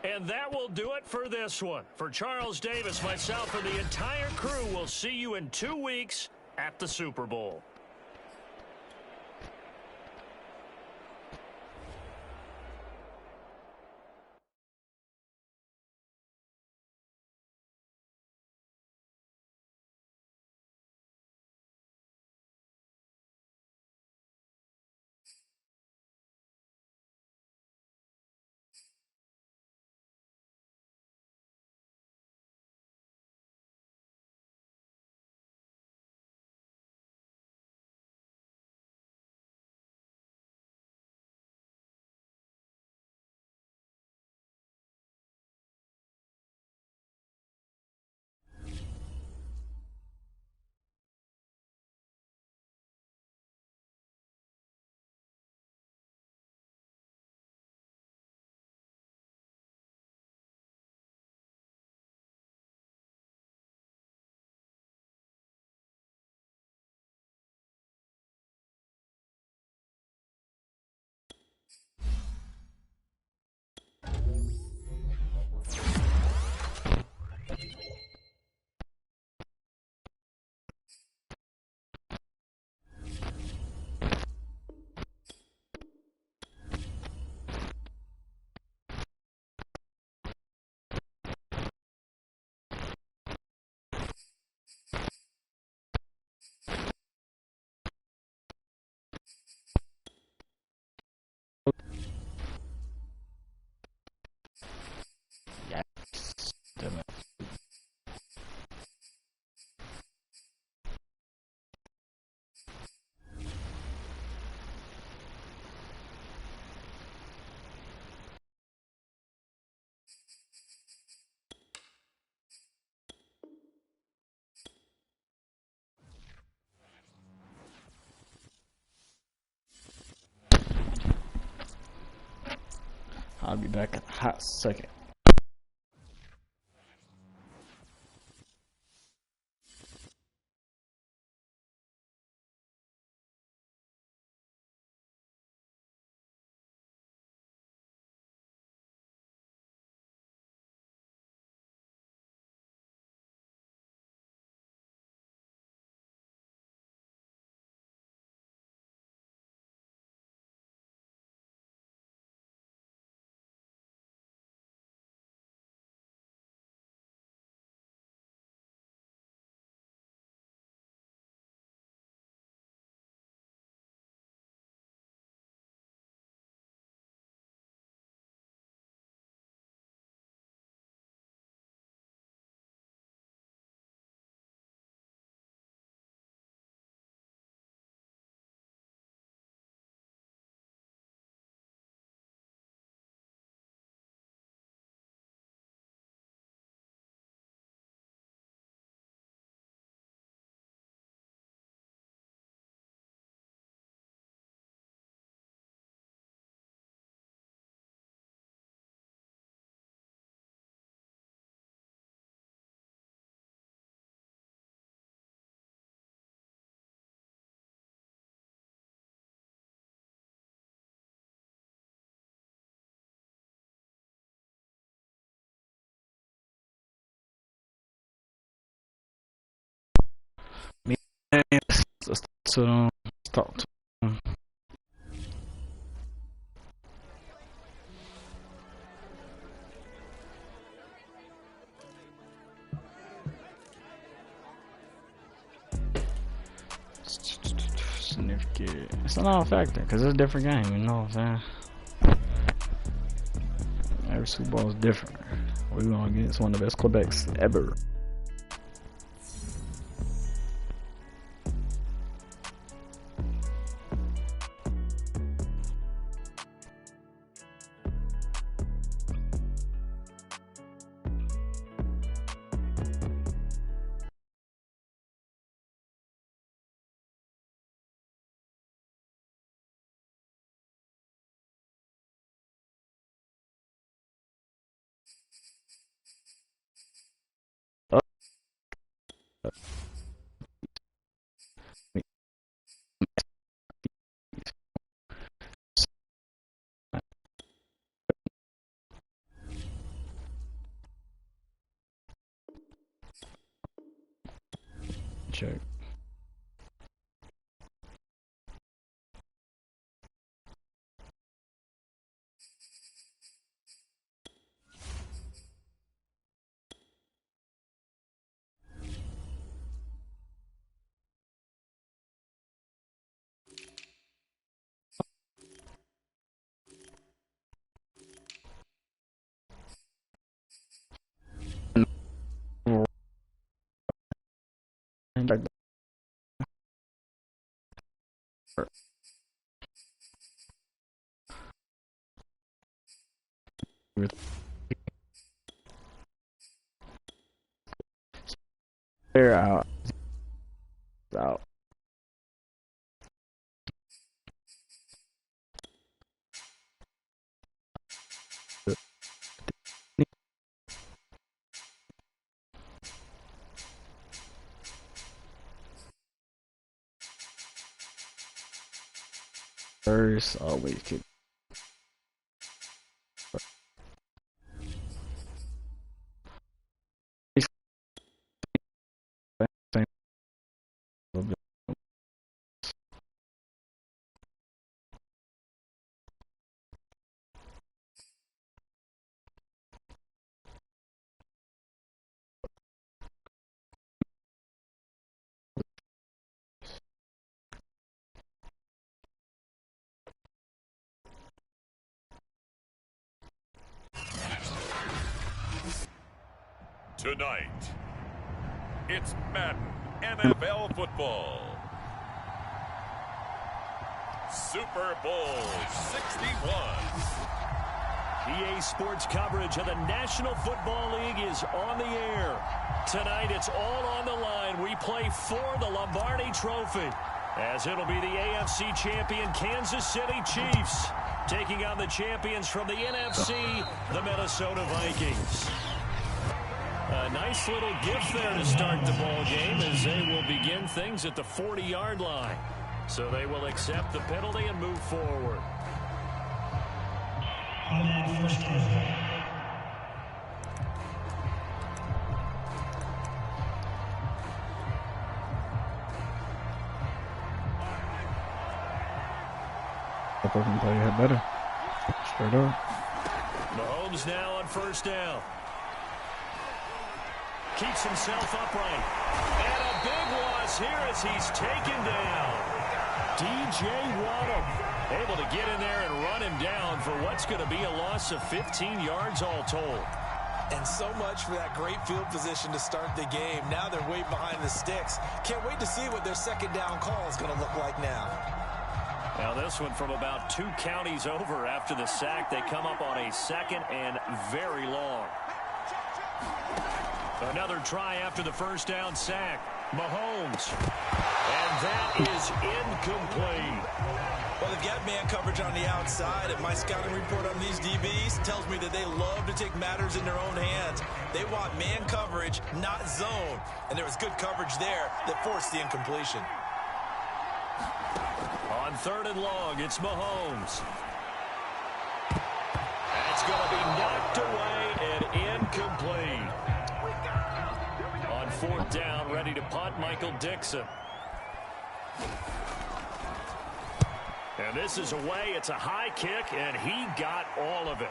And that will do it for this one. For Charles Davis, myself, and the entire crew, we'll see you in 2 weeks at the Super Bowl. I'll be back in a hot second. to them. Talk to them. Significant. It's a non-factor because it's a different game. You know what I'm saying? Every Super Bowl is different. We're going against one of the best quarterbacks ever. Check. They're out. Out. First, always kick. Tonight, it's Madden NFL football. Super Bowl 61. EA Sports coverage of the National Football League is on the air. Tonight, it's all on the line. We play for the Lombardi Trophy, as it'll be the AFC champion Kansas City Chiefs taking on the champions from the NFC, the Minnesota Vikings. A nice little gift there to start the ball game, as they will begin things at the 40-yard line. So they will accept the penalty and move forward. Hope I can play it better. Straight up. Mahomes now on first down. Keeps himself upright. And a big loss here as he's taken down. DJ Waddle able to get in there and run him down for what's going to be a loss of 15 yards all told. And so much for that great field position to start the game. Now they're way behind the sticks. Can't wait to see what their second down call is going to look like now. Now this one from about 2 counties over after the sack. They come up on a second and very long. Another try after the first down sack. Mahomes. And that is incomplete. Well, they've got man coverage on the outside, and my scouting report on these DBs tells me that they love to take matters in their own hands. They want man coverage, not zone. And there was good coverage there that forced the incompletion. On third and long, it's Mahomes. That's going to be knocked away and incomplete. On fourth down, ready to punt, Michael Dixon. And this is away. It's a high kick, and he got all of it.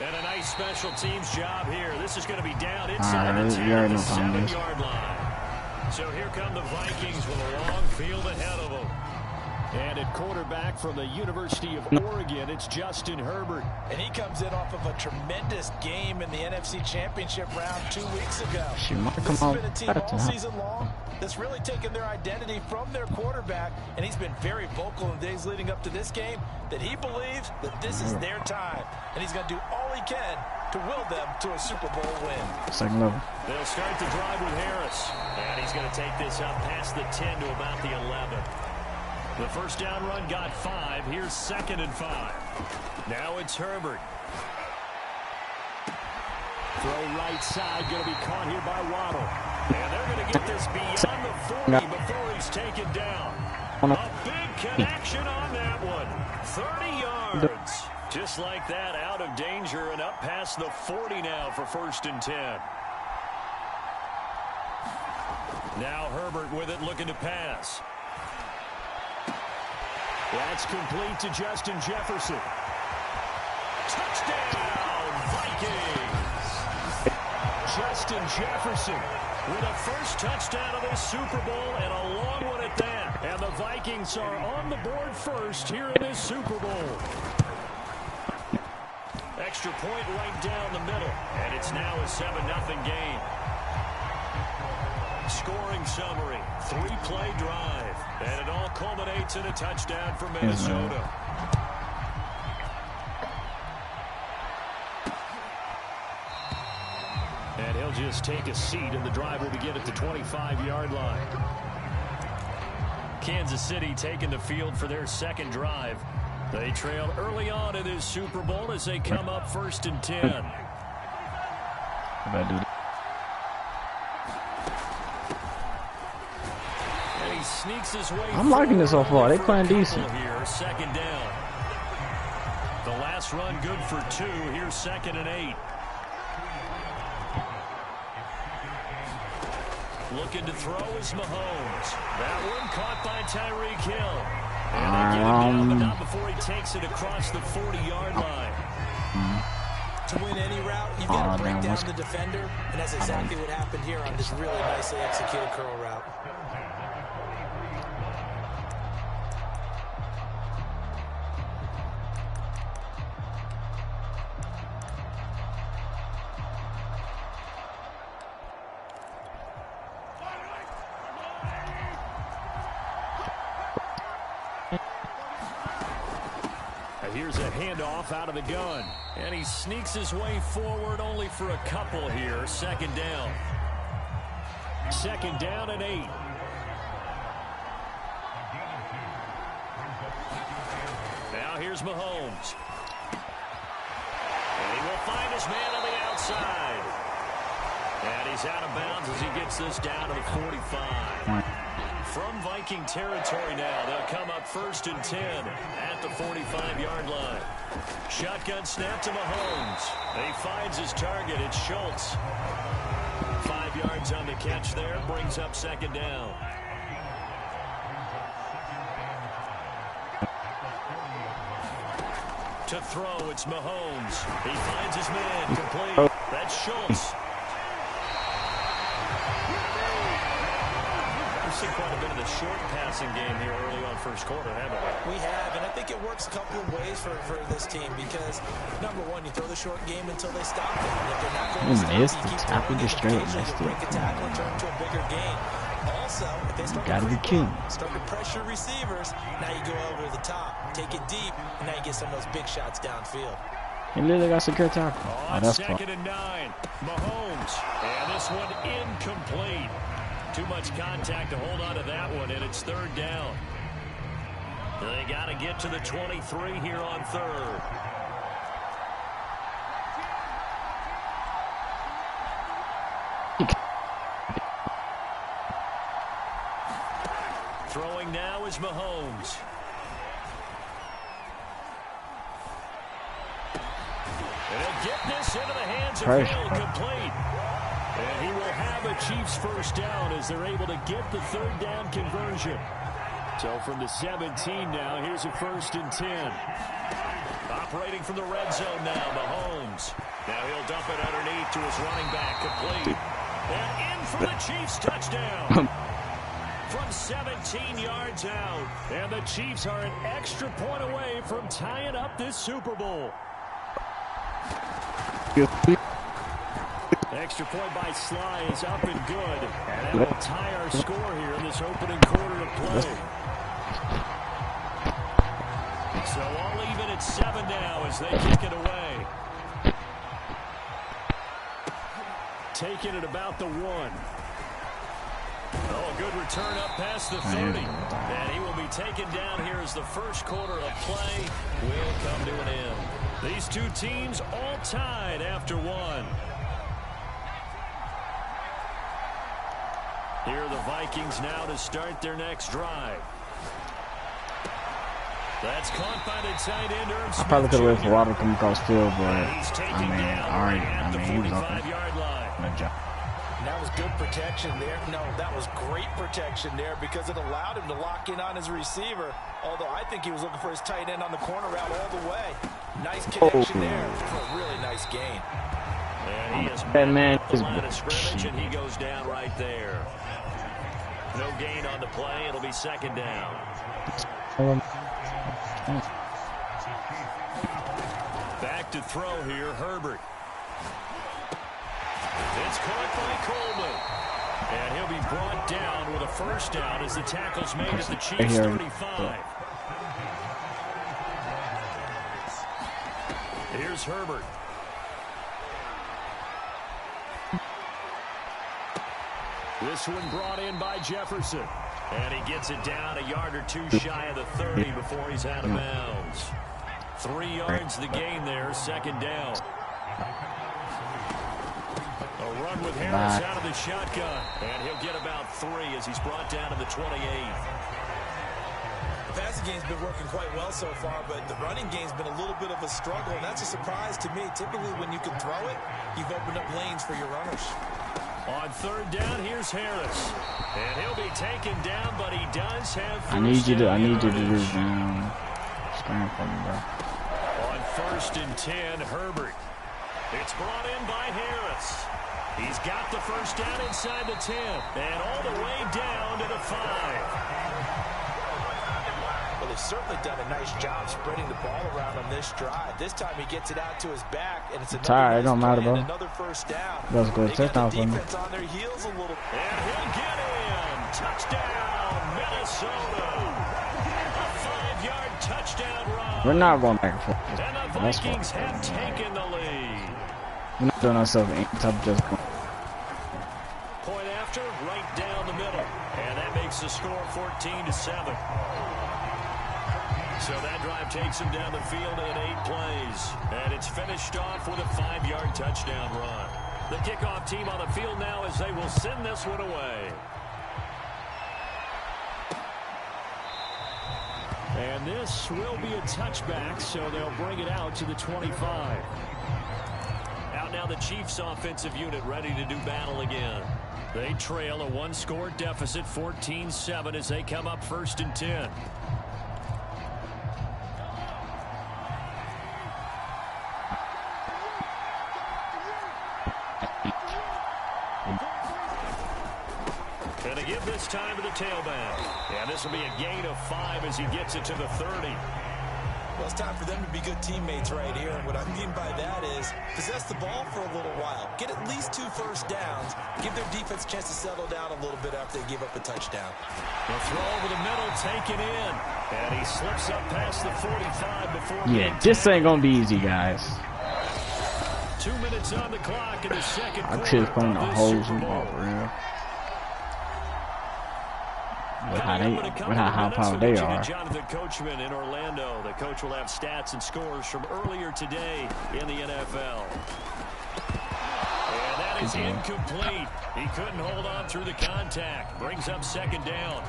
And a nice special teams job here. This is going to be down inside the 10 at the 7-yard line. So here come the Vikings with a long field ahead of them. And at quarterback from the University of Oregon, it's Justin Herbert. And he comes in off of a tremendous game in the NFC Championship round 2 weeks ago. This has been a team all season long that's really taken their identity from their quarterback, and he's been very vocal in the days leading up to this game that he believes that this is their time, and he's going to do all he can to will them to a Super Bowl win. Second level. They'll start the drive with Harris, and he's going to take this up past the 10 to about the 11. The first down run got 5. Here's 2nd and 5. Now it's Herbert. Throw right side, going to be caught here by Waddle. And they're going to get this beyond the 40 before he's taken down. A big connection on that one. 30 yards. Just like that, out of danger and up past the 40 now for 1st and 10. Now Herbert with it, looking to pass. That's complete to Justin Jefferson. Touchdown, Vikings! Justin Jefferson with a first touchdown of this Super Bowl, and a long one at that. And the Vikings are on the board first here in this Super Bowl. Extra point right down the middle, and it's now a 7-0 game. Scoring summary, 3-play drive, and it all culminates in a touchdown for Minnesota. And he'll just take a seat, and the drive will begin at the 25-yard line. Kansas City taking the field for their second drive. They trail early on in this Super Bowl as they come up 1st and 10. Sneaks his way. I'm liking this so far. They playing decent. Here, 2nd down. The last run good for 2. Here's 2nd and 8. Looking to throw is Mahomes. That one caught by Tyreek Hill. And they get him down, but not before he takes it across the 40-yard line. To win any route, you've got to break down the defender, and that's exactly what happened here on this really nicely executed curl route. Here's a handoff out of the gun. And he sneaks his way forward only for a couple here. 2nd down. 2nd down and 8. Now here's Mahomes. And he will find his man on the outside. And he's out of bounds as he gets this down to the 45. From Viking territory now, they'll come up 1st and 10 at the 45-yard line. Shotgun snap to Mahomes. He finds his target. It's Schultz. 5 yards on the catch there. Brings up 2nd down. To throw, it's Mahomes. He finds his man complete. That's Schultz. We've seen quite a bit of the short passing game here early on 1st quarter, haven't we? We have, and I think it works a couple of ways for this team because, number one, you throw the short game until they stop it. And if they're not going to stop it, you keep throwing it. Occasionally, you break a tackle and turn it to a bigger game. Also, if they start to pressure receivers, now you go over the top, take it deep, and now you get some of those big shots downfield. He literally got secure tackle. On 2nd and 9, Mahomes, and this one incomplete. Too much contact to hold on to that one, and it's 3rd down. They got to get to the 23 here on 3rd. Throwing now is Mahomes. And he'll get this into the hands of Hill, complete. And he will have a Chiefs first down as they're able to get the third down conversion. So from the 17 now, here's a 1st and 10. Operating from the red zone now, Mahomes. Now he'll dump it underneath to his running back, complete. And in for the Chiefs touchdown. From 17 yards out. And the Chiefs are an extra point away from tying up this Super Bowl. Extra point by Sly is up and good. And that will tie our score here in this opening quarter of play. So all even at 7 now as they kick it away. Taking it about the 1. Oh, a good return up past the 30. And he will be taken down here as the first quarter of play will come to an end. These two teams all tied after 1. Here are the Vikings now to start their next drive. That's caught by the tight end, Irv Smith. I probably could have waited for Water to come across field, but He's taken down at the 45-yard line. Good job. That was good protection there. No, that was great protection there because it allowed him to lock in on his receiver. Although I think he was looking for his tight end on the corner route all the way. Nice connection there for a really nice gain. And he is that man the line of scrimmage, and he goes down right there. No gain on the play. It'll be 2nd down. Back to throw here, Herbert. It's caught by Coleman. And he'll be brought down with a first down as the tackle's made at the Chiefs' 35. Here's Herbert. This one brought in by Jefferson. And he gets it down a yard or 2 shy of the 30 before he's out of bounds. 3 yards the gain there, 2nd down. A run with Harris out of the shotgun. And he'll get about 3 as he's brought down to the 28. The passing game's been working quite well so far, but the running game's been a little bit of a struggle, and that's a surprise to me. Typically, when you can throw it, you've opened up lanes for your runners. On 3rd down, here's Harris. And he'll be taken down, but he does have I need you to do this down. Stand for me, bro. On 1st and 10, Herbert. It's brought in by Harris. He's got the first down inside the 10. And all the way down to the 5. Well, they've certainly done a nice job spreading the ball around on this drive. This time he gets it out to his back, and it's another, it don't matter, bro. Another first down. That's a good touchdown for me. Defense on their heels a little. And he'll get in. Touchdown, Minnesota. A 5-yard touchdown run. We're not going back and forth. And the Vikings have taken the lead. We're not doing ourselves any tough just going. Point after, right down the middle. And that makes the score 14-7. So that drive takes him down the field in 8 plays. And it's finished off with a 5-yard touchdown run. The kickoff team on the field now as they will send this one away. And this will be a touchback, so they'll bring it out to the 25. Out now the Chiefs offensive unit ready to do battle again. They trail a 1-score deficit, 14-7 as they come up 1st and 10. And they give this time to the tailback. And this will be a gain of 5 as he gets it to the 30. Well, it's time for them to be good teammates right here. And what I mean by that is possess the ball for a little while. Get at least 2 first downs. Give their defense a chance to settle down a little bit after they give up a touchdown. The throw over the middle taken in. And he slips up past the 45 before. Yeah, this ain't going to be easy, guys. 2 minutes on the clock in the second quarter. I could playing the whole Super Bowl, for real. With how high powered they are. Jonathan Coachman in Orlando. The coach will have stats and scores from earlier today in the NFL. And that is incomplete. He couldn't hold on through the contact. Brings up 2nd down.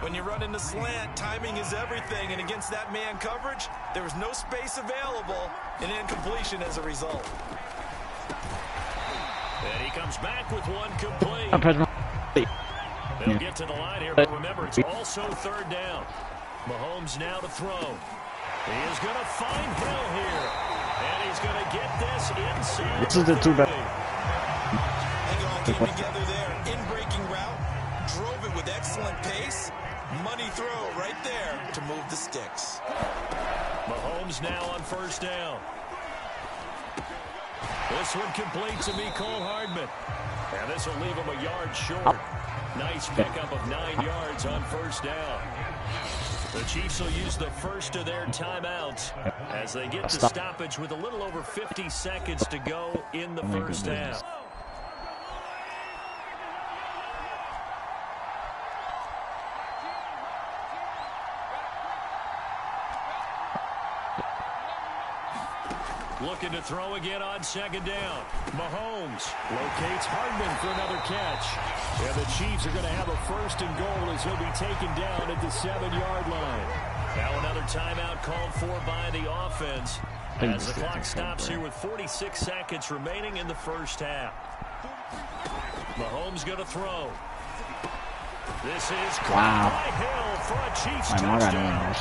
When you run into slant, timing is everything. And against that man coverage, there was no space available. An incompletion as a result. And he comes back with one complete. They'll get to the line here, but remember, it's also third down. Mahomes now to throw. He is going to find Hill here. And he's going to get this inside. This is the two back. It all came together there. In-breaking route. Drove it with excellent pace. Money throw right there to move the sticks. Mahomes now on first down. This one complete to Mecole Hardman. And this will leave him a yard short. Nice pickup of 9 yards on first down. The Chiefs will use the first of their timeouts as they get the stoppage with a little over 50 seconds to go in the first half. Looking to throw again on second down. Mahomes locates Hardman for another catch. And the Chiefs are going to have a first and goal as he'll be taken down at the 7-yard line. Now another timeout called for by the offense as the clock stops here with 46 seconds remaining in the first half. Mahomes going to throw. This is caught by Hill for a Chiefs touchdown.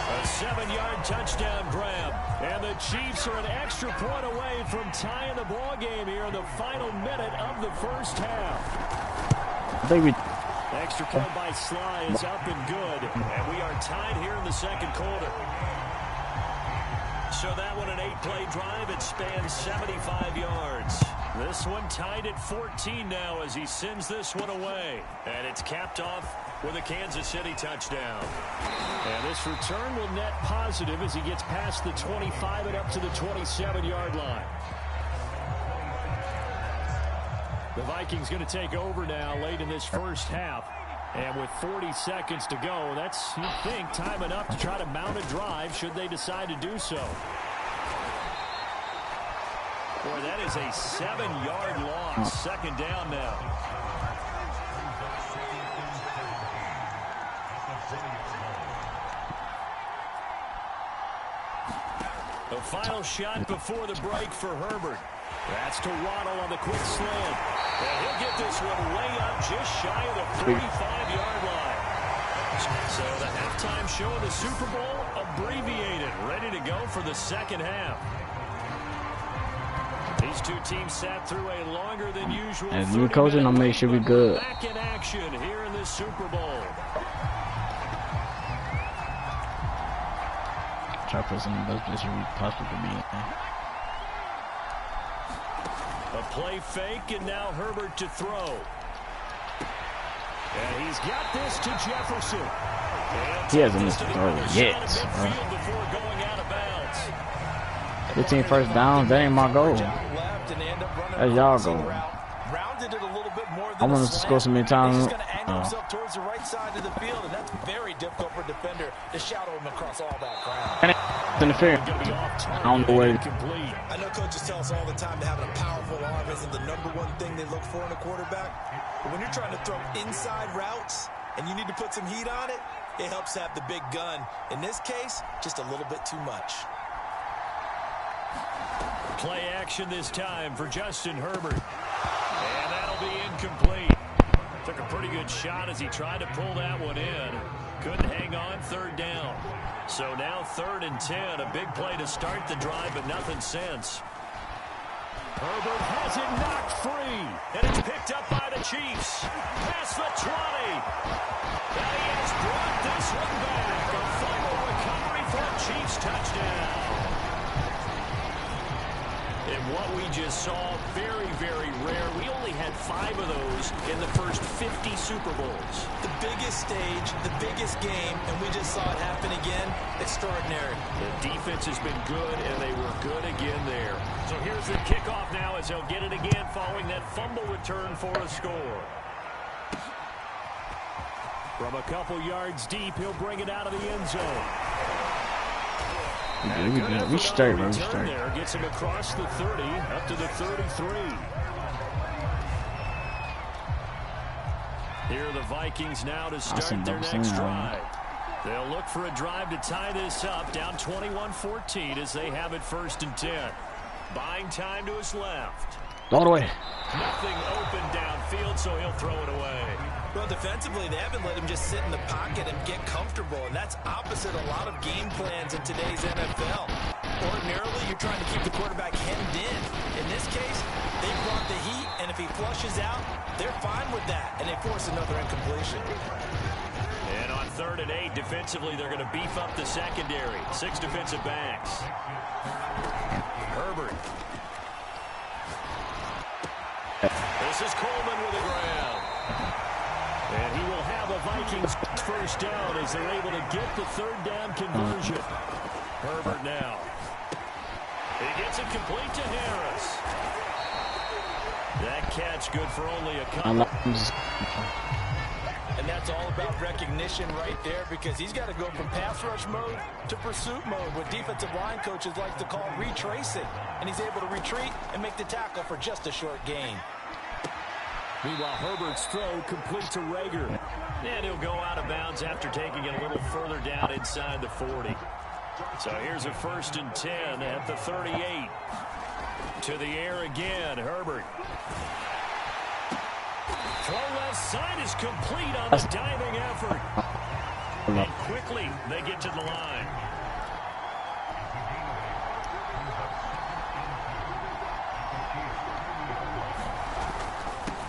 A 7-yard touchdown grab. And the Chiefs are an extra point away from tying the ball game here in the final minute of the first half. Extra point by Sly is up and good. And we are tied here in the second quarter. So that one an 8-play drive. It spans 75 yards. This one tied at 14 now as he sends this one away. And it's capped off with a Kansas City touchdown. And this return will net positive as he gets past the 25 and up to the 27-yard line. The Vikings going to take over now late in this first half. And with 40 seconds to go, that's, you'd think, time enough to try to mount a drive should they decide to do so. Boy, that is a 7-yard loss. Second down now. The final shot before the break for Herbert. That's to Waddle on the quick slant. And he'll get this one way up just shy of the 45-yard line. So the halftime show of the Super Bowl abbreviated, ready to go for the second half. These two teams sat through a longer than usual. As new coaching, I'll make sure we good. Back in action here in the Super Bowl. Try to put some of the best position we possibly could be in. A play fake, and now Herbert to throw. And he's got this to Jefferson. He hasn't missed a throw yet. 15 first down, that ain't my goal. That's y'all goal. I want us to score so many times. He's going to angle himself towards the right side of the field, and that's very difficult for a defender to shadow him across all that ground. And it's interference. I don't know what. I know coaches tell us all the time that having a powerful arm isn't the #1 thing they look for in a quarterback. But when you're trying to throw inside routes and you need to put some heat on it, it helps have the big gun. In this case, just a little bit too much. Play action this time for Justin Herbert. And that'll be incomplete. Took a pretty good shot as he tried to pull that one in. Couldn't hang on, third down. So now 3rd and 10. A big play to start the drive, but nothing since. Herbert has it knocked free. And it's picked up by the Chiefs. Past the 20. And he has brought this one back. A final recovery for a Chiefs touchdown. And what we just saw, very, very rare. We only had 5 of those in the first 50 Super Bowls. The biggest stage, the biggest game, and we just saw it happen again. Extraordinary. The defense has been good, and they were good again there. So here's the kickoff now as they'll get it again following that fumble return for a score. From a couple yards deep, he'll bring it out of the end zone. We start, bro. We start. There gets him across the 30, up to the 33. Here are the Vikings now to start their next drive. They'll look for a drive to tie this up, down 21-14 as they have it 1st and 10. Buying time to his left. All the way. Nothing open downfield, so he'll throw it away. Well, defensively, they haven't let him just sit in the pocket and get comfortable, and that's opposite a lot of game plans in today's NFL. Ordinarily, you're trying to keep the quarterback hemmed in. In this case, they brought the heat, and if he flushes out, they're fine with that, and they force another incompletion. And on 3rd and 8, defensively, they're going to beef up the secondary. 6 defensive backs. Herbert. This is Coleman with the ground. And he will have a Vikings first down as they're able to get the 3rd down conversion. Herbert now. He gets it complete to Harris. That catch good for only a couple. And that's all about recognition right there, because he's got to go from pass rush mode to pursuit mode, what defensive line coaches like to call retracing. And he's able to retreat and make the tackle for just a short gain. Meanwhile, Herbert's throw complete to Rager. And he'll go out of bounds after taking it a little further down inside the 40. So here's a 1st and 10 at the 38. To the air again, Herbert. Throw left side is complete on the diving effort. And quickly, they get to the line.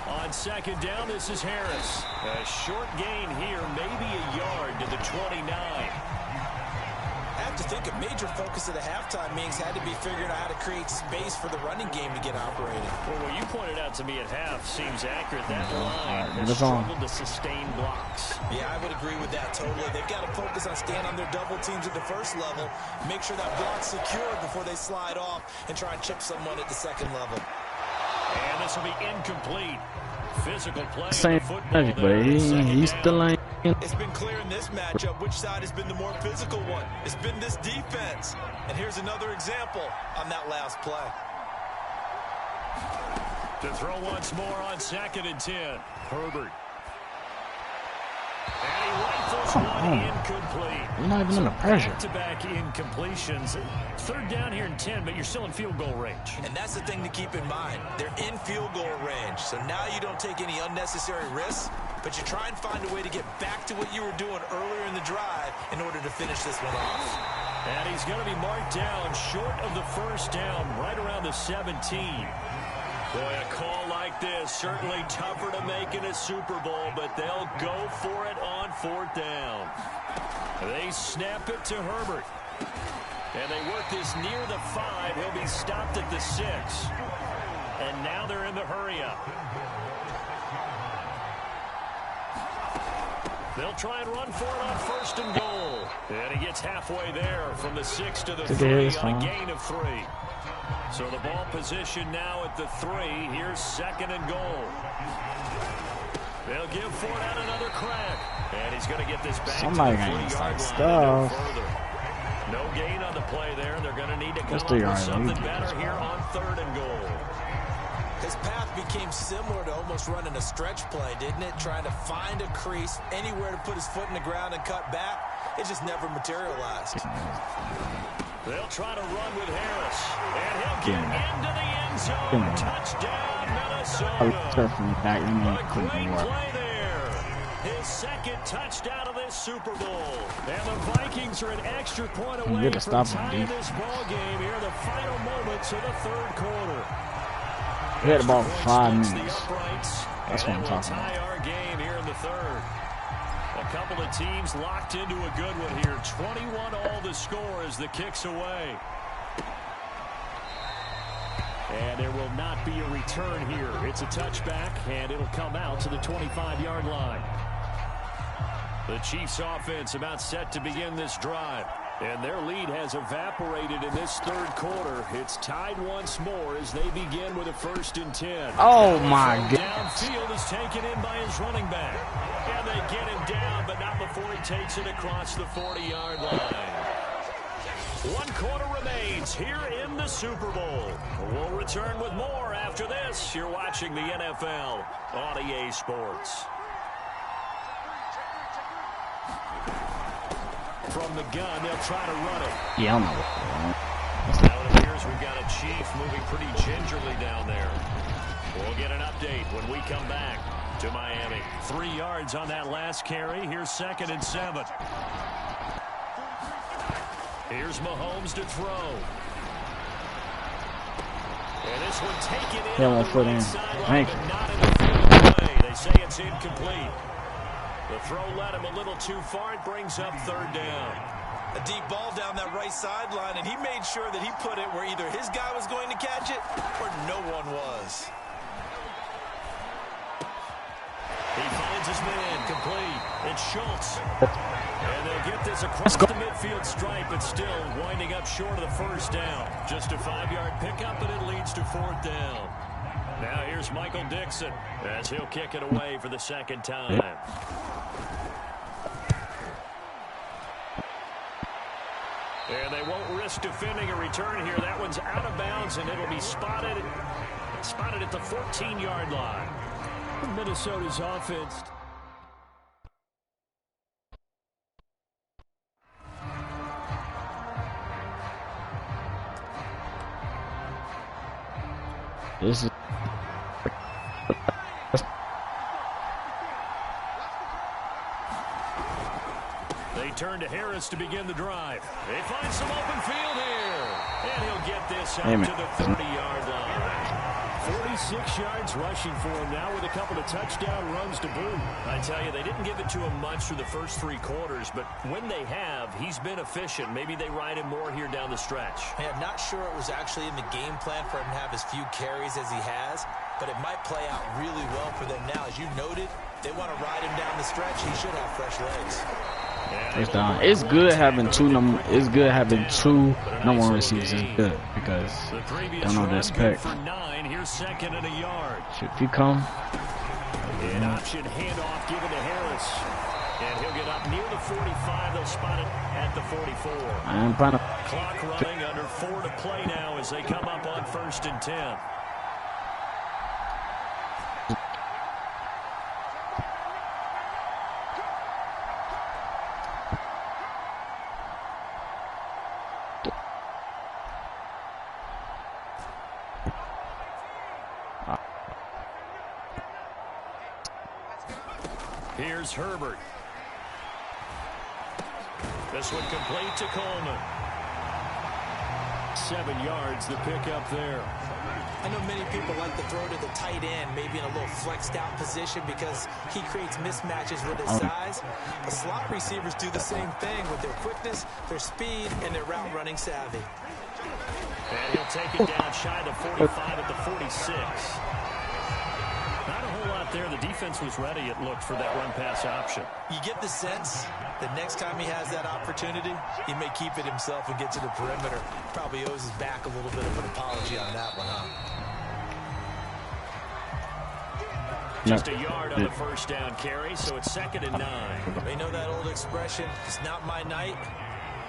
On 2nd down, this is Harris. A short gain here, maybe a yard to the 29. I have to think a major focus of the halftime meetings had to be figuring out how to create space for the running game to get operating. Well, what you pointed out to me at half seems accurate. That line has struggled to sustain blocks. Yeah, I would agree with that totally. They've got to focus on staying on their double teams at the 1st level, make sure that block's secure before they slide off and try and chip someone at the 2nd level. And this will be incomplete. Physical play. Same thing, but he's still ain't. It's been clear in this matchup which side has been the more physical one. It's been this defense. And here's another example on that last play. To throw once more on 2nd and 10. Herbert. And he rifles one incomplete. You're not even under pressure. Back-to-back incompletions. 3rd down here and 10, but you're still in field goal range. And that's the thing to keep in mind. They're in field goal range. So now you don't take any unnecessary risks, but you try and find a way to get back to what you were doing earlier in the drive in order to finish this one off. And he's going to be marked down short of the 1st down, right around the 17. Boy, a call like this, certainly tougher to make in a Super Bowl, but they'll go for it on 4th down. They snap it to Herbert. And they work this near the 5. He'll be stopped at the 6. And now they're in the hurry-up. They'll try and run for it on 1st and goal. And he gets halfway there from the 6 to the 3 on a gain of 3. So the ball position now at the 3. Here's 2nd and goal. They'll give Fournette another crack. And he's going to get this back Somebody to the 3-yard line. No gain on the play there. They're going to need to come up with something better here on 3rd and goal. His path became similar to almost running a stretch play, didn't it? Trying to find a crease, anywhere to put his foot in the ground and cut back. It just never materialized. They'll try to run with Harris. And he'll get into the end zone. Touchdown, Minnesota. A great play there. His 2nd touchdown of this Super Bowl. And the Vikings are an extra point away from tying this ball game here in the final moments of the 3rd quarter. We had about 5 minutes. That's what I'm talking about. Tie our game here in the 3rd. A couple of teams locked into a good one here. 21 all the score as the kick's away. And there will not be a return here. It's a touchback, and it'll come out to the 25-yard line. The Chiefs offense about set to begin this drive. And their lead has evaporated in this 3rd quarter. It's tied once more as they begin with a 1st and 10. Oh, my goodness. Downfield is taken in by his running back. And they get him down, but not before he takes it across the 40-yard line. 1 quarter remains here in the Super Bowl. We'll return with more after this. You're watching the NFL on EA Sports. From the gun, they'll try to run it. Yeah, I know. Now it appears we've got a Chief moving pretty gingerly down there. We'll get an update when we come back to Miami. 3 yards on that last carry. Here's 2nd and 7. Here's Mahomes to throw. And this one taken in on the right sideline, but not in the field of play. They say it's incomplete. The throw led him a little too far. It brings up 3rd down. A deep ball down that right sideline, and he made sure that he put it where either his guy was going to catch it or no one was. He finds his man, complete. It's Schultz. And they'll get this across the midfield stripe, but still winding up short of the 1st down. Just a 5-yard pickup, and it leads to 4th down. Now here's Michael Dixon as he'll kick it away for the 2nd time. And they won't risk defending a return here. That one's out of bounds, and it'll be spotted at the 14-yard line. Minnesota's offense. This is They turn to Harris to begin the drive. They find some open field here. And he'll get this out to the 30-yard line. 46 yards rushing for him now with a couple of touchdown runs to boot. I tell you, they didn't give it to him much through the first 3 quarters, but when they have, he's been efficient. Maybe they ride him more here down the stretch. Yeah, I'm not sure it was actually in the game plan for him to have as few carries as he has, but it might play out really well for them now. As you noted, they want to ride him down the stretch. He should have fresh legs. It's down. It's good having two number 1 receivers. It's good because don't know the expect. Here's 2nd and a yard. If you come, an option handoff given to Harris, and he'll get up near the 45. They'll spot it at the 44. I'm trying to clock running under 4 to play now as they come up on 1st and 10. Here's Herbert. This one complete to Coleman. 7 yards, the pickup there. I know many people like to throw to the tight end, maybe in a little flexed out position because he creates mismatches with his size. The slot receivers do the same thing with their quickness, their speed, and their route running savvy. And he'll take it down shy of the 45 at the 46. Not a whole lot there. The defense was ready, it looked, for that run-pass option. You get the sense that next time he has that opportunity, he may keep it himself and get to the perimeter. Probably owes his back a little bit of an apology on that one, huh? Just a yard on the 1st down carry, so it's 2nd and 9. You know that old expression, it's not my night?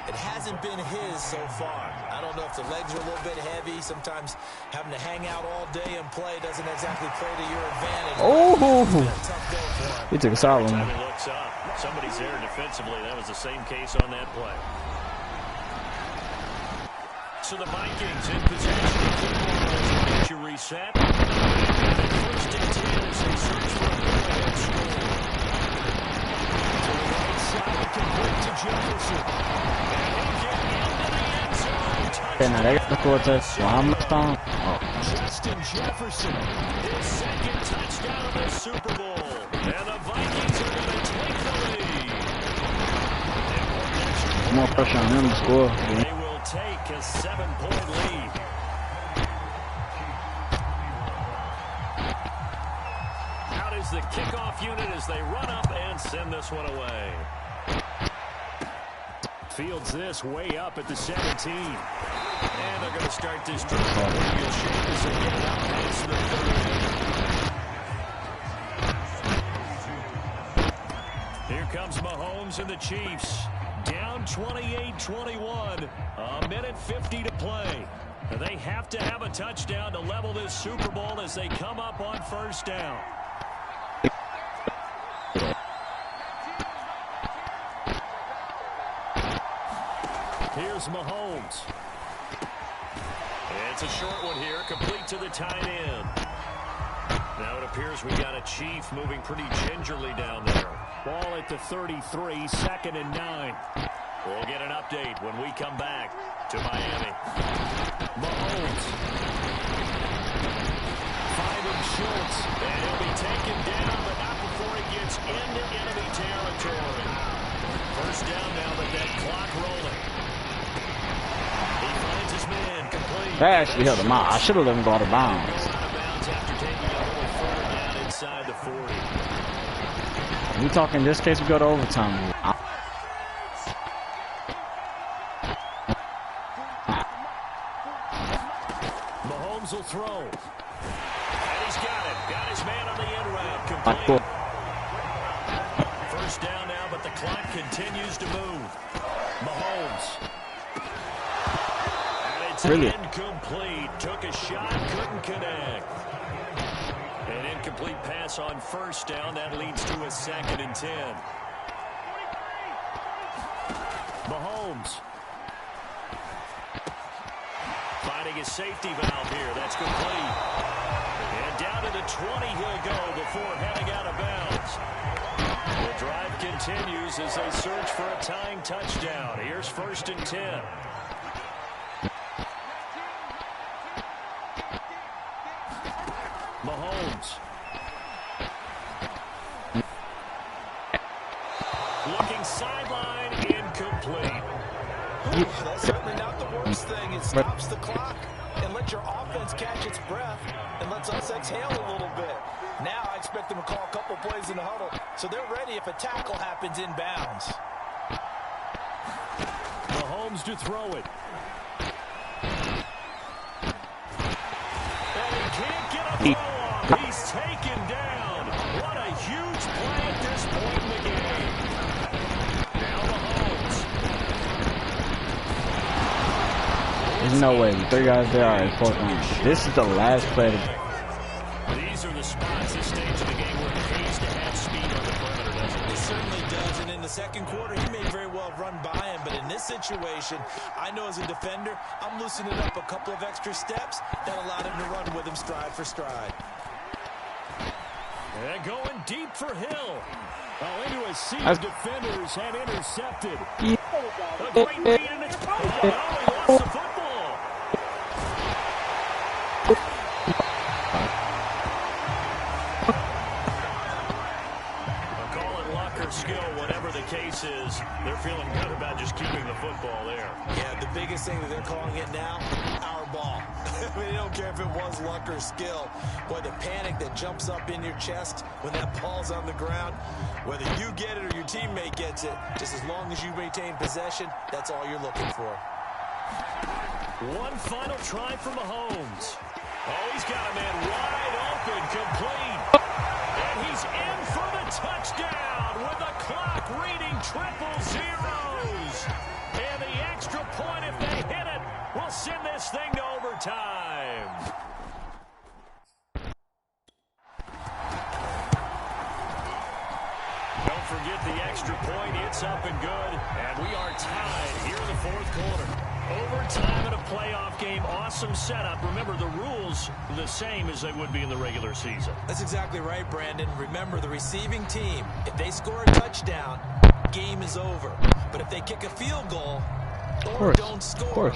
It hasn't been his so far. I don't know if the legs are a little bit heavy. Sometimes having to hang out all day and play doesn't exactly play to your advantage. Oh, he took a solid one. He looks up. Somebody's there defensively. That was the same case on that play. So the Vikings in possession of the football. Get you reset. 1st and 10 as they search for a go-ahead score. To the right side, complete to Jefferson. Now they got the score touchdown. Justin Jefferson, his 2nd touchdown of the Super Bowl. And the Vikings are going to take the lead. More pressure on them to score. They will take a 7-point lead. Out is the kickoff unit as they run up and send this one away. Fields this way up at the 17. And they're going to start this drive in pretty good shape as they get it out past the 30. Here comes Mahomes and the Chiefs. Down 28-21. A minute 50 to play. They have to have a touchdown to level this Super Bowl as they come up on 1st down. Here's Mahomes. And It's a short one here, complete to the tight end. Now it appears we got a Chief moving pretty gingerly down there. Ball at the 33, 2nd and 9. We'll get an update when we come back to Miami. Mahomes. Finding Schultz. And he'll be taken down, but not before he gets into enemy territory. First down now, but that clock rolling. He finds his man complete. That actually held him out. I should have let him go out of bounds. Out of bounds after taking a little further down inside the 40. We talk in this case, we go to overtime. Mahomes will throw. And he's got it. Got his man on the end route. Complete. First down now, but the clock continues to move. Mahomes. And it's incomplete. Took a shot, couldn't connect. An incomplete pass on first down. That leads to a 2nd and 10. Mahomes. Finding his safety valve here. That's complete. And down to the 20 he'll go before heading out of bounds. The drive continues as they search for a tying touchdown. Here's 1st and 10. Mahomes. Looking sideline, incomplete. That's certainly not the worst thing. It stops the clock and lets your offense catch its breath and lets us exhale a little bit. Now I expect them to call a couple plays in the huddle, so they're ready if a tackle happens inbounds. Mahomes to throw it. And he can't get a throw off. He's taken down. What a huge play at this point in the game. Now Mahomes. There's no way. The 3 guys there are important. This is the last play. These are the spots, this stage of the game, where it pays to have speed on the perimeter, doesn't it? It certainly does, and in the second quarter, he may very well have run by him, but in this situation, I know as a defender, I'm loosening up a couple of extra steps that allowed him to run with him stride for stride. And going deep for Hill. Well, into a sea of defenders and intercepted. A great read, and it's he lost the football. Skill, whatever the case is, they're feeling good about just keeping the football there. Yeah, the biggest thing that they're calling it now, our ball. I mean, they don't care if it was luck or skill. Boy, the panic that jumps up in your chest when that ball's on the ground, whether you get it or your teammate gets it, just as long as you maintain possession, that's all you're looking for. One final try for Mahomes. Oh, he's got a man wide open, complete. And he's in for the touchdown with the clock reading 000. And the extra point, if they hit it, will send this thing to overtime. Don't forget the extra point. It's up and good. And we are tied here in the 4th quarter. Overtime in a playoff game, awesome setup. Remember, the rules the same as they would be in the regular season. That's exactly right, Brandon. Remember, the receiving team, if they score a touchdown, game is over. But if they kick a field goal or don't score,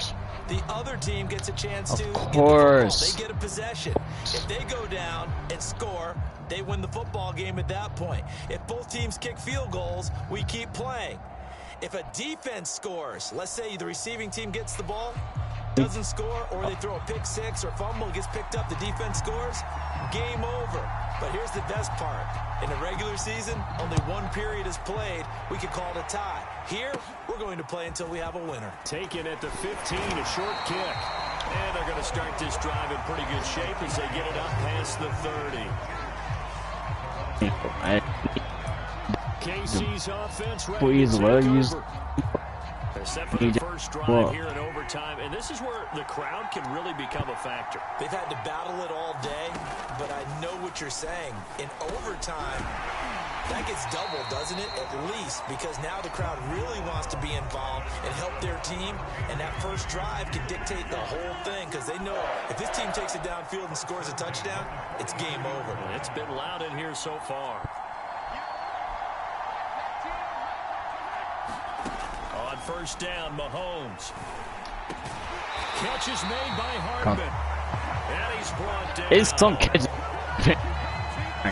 the other team gets a chance to get the football. They get a possession. If they go down and score, they win the football game at that point. If both teams kick field goals, we keep playing. If a defense scores, let's say the receiving team gets the ball, doesn't score, or they throw a pick six or fumble, gets picked up, the defense scores, game over. But here's the best part. In the regular season, only one period is played. We could call it a tie. Here, we're going to play until we have a winner. Taken at the 15, a short kick. And they're going to start this drive in pretty good shape as they get it up past the 30. KC's offense ready to take over. Except for the first drive here in overtime. And this is where the crowd can really become a factor. They've had to battle it all day, but I know what you're saying. In overtime, That gets doubled, doesn't it? At least, because now the crowd really wants to be involved and help their team, and that first drive can dictate the whole thing because they know if this team takes it downfield and scores a touchdown, it's game over. It's been loud in here so far. On first down, Mahomes. Catch is made by Hardman. And he's brought down. It's some catch.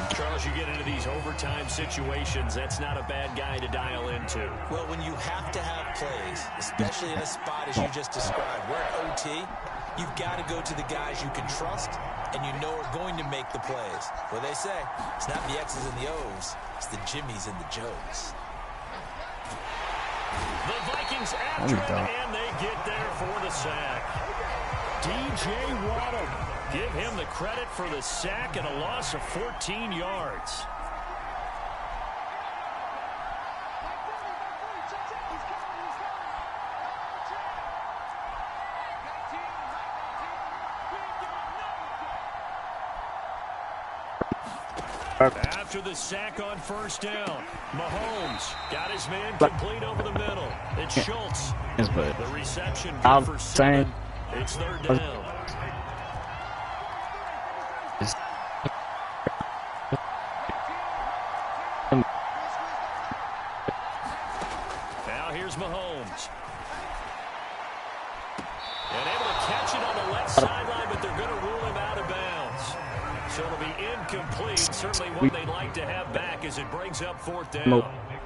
Charles, you get into these overtime situations, that's not a bad guy to dial into. Well, when you have to have plays, especially in a spot as you just described, we're at OT, you've got to go to the guys you can trust and you know are going to make the plays. What they say, it's not the X's and the O's, it's the Jimmies and the Joes. The Vikings after him, and they get there for the sack. DJ Waddle. Give him the credit for the sack and a loss of 14 yards. After the sack on first down, Mahomes got his man complete over the middle. It's Schultz. The reception good for 7. It's third down. Now here's Mahomes. And able to catch it on the left sideline, but they're going to rule him out of bounds. So it'll be incomplete. Certainly one they'd like to have back as it brings up fourth down.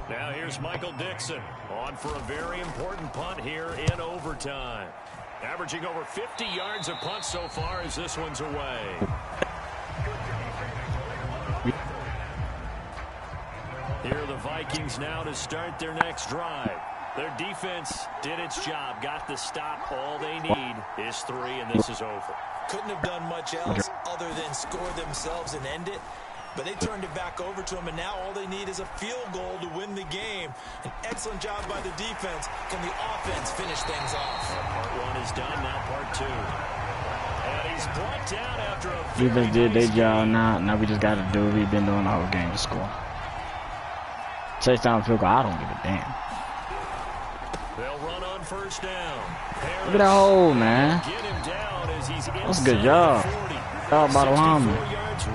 Now here's Michael Dixon on for a very important punt here in overtime. Averaging over 50 yards a punt so far as this one's away. Here are the Vikings now to start their next drive. Their defense did its job, got the stop. All they need is 3, and this is over. Couldn't have done much else other than score themselves and end it. But they turned it back over to them, and now all they need is a field goal to win the game. An excellent job by the defense. Can the offense finish things off? Part 1 is done, now part 2. And he's brought down after a Defense did their job. Now we just got to do what we've been doing the whole game to score. Touchdown field goal, I don't give a damn. They'll run on first down. Look at that hole, man. Get him down as he's That's a good job. Job by the lineman.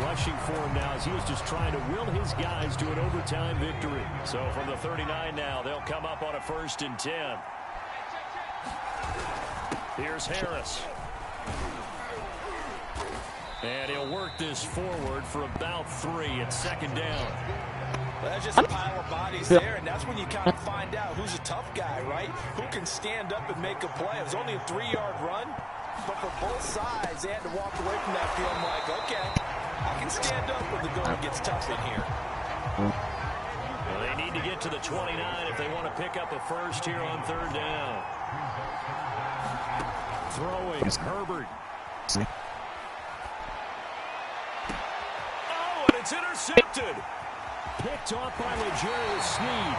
Rushing for him now as he was just trying to will his guys to an overtime victory. So from the 39 now, they'll come up on a 1st and 10. Here's Harris. And he'll work this forward for about 3 at 2nd down. Well, that's just a pile of bodies there, and that's when you kind of find out who's a tough guy, right? Who can stand up and make a play. It was only a 3-yard run, but for both sides, they had to walk away from that feeling like, okay, I can stand up when the going gets tough in here. Well, they need to get to the 29 if they want to pick up a first here on 3rd down. Throwing, Herbert. Oh, and it's intercepted. Picked off by L'Jarius Sneed.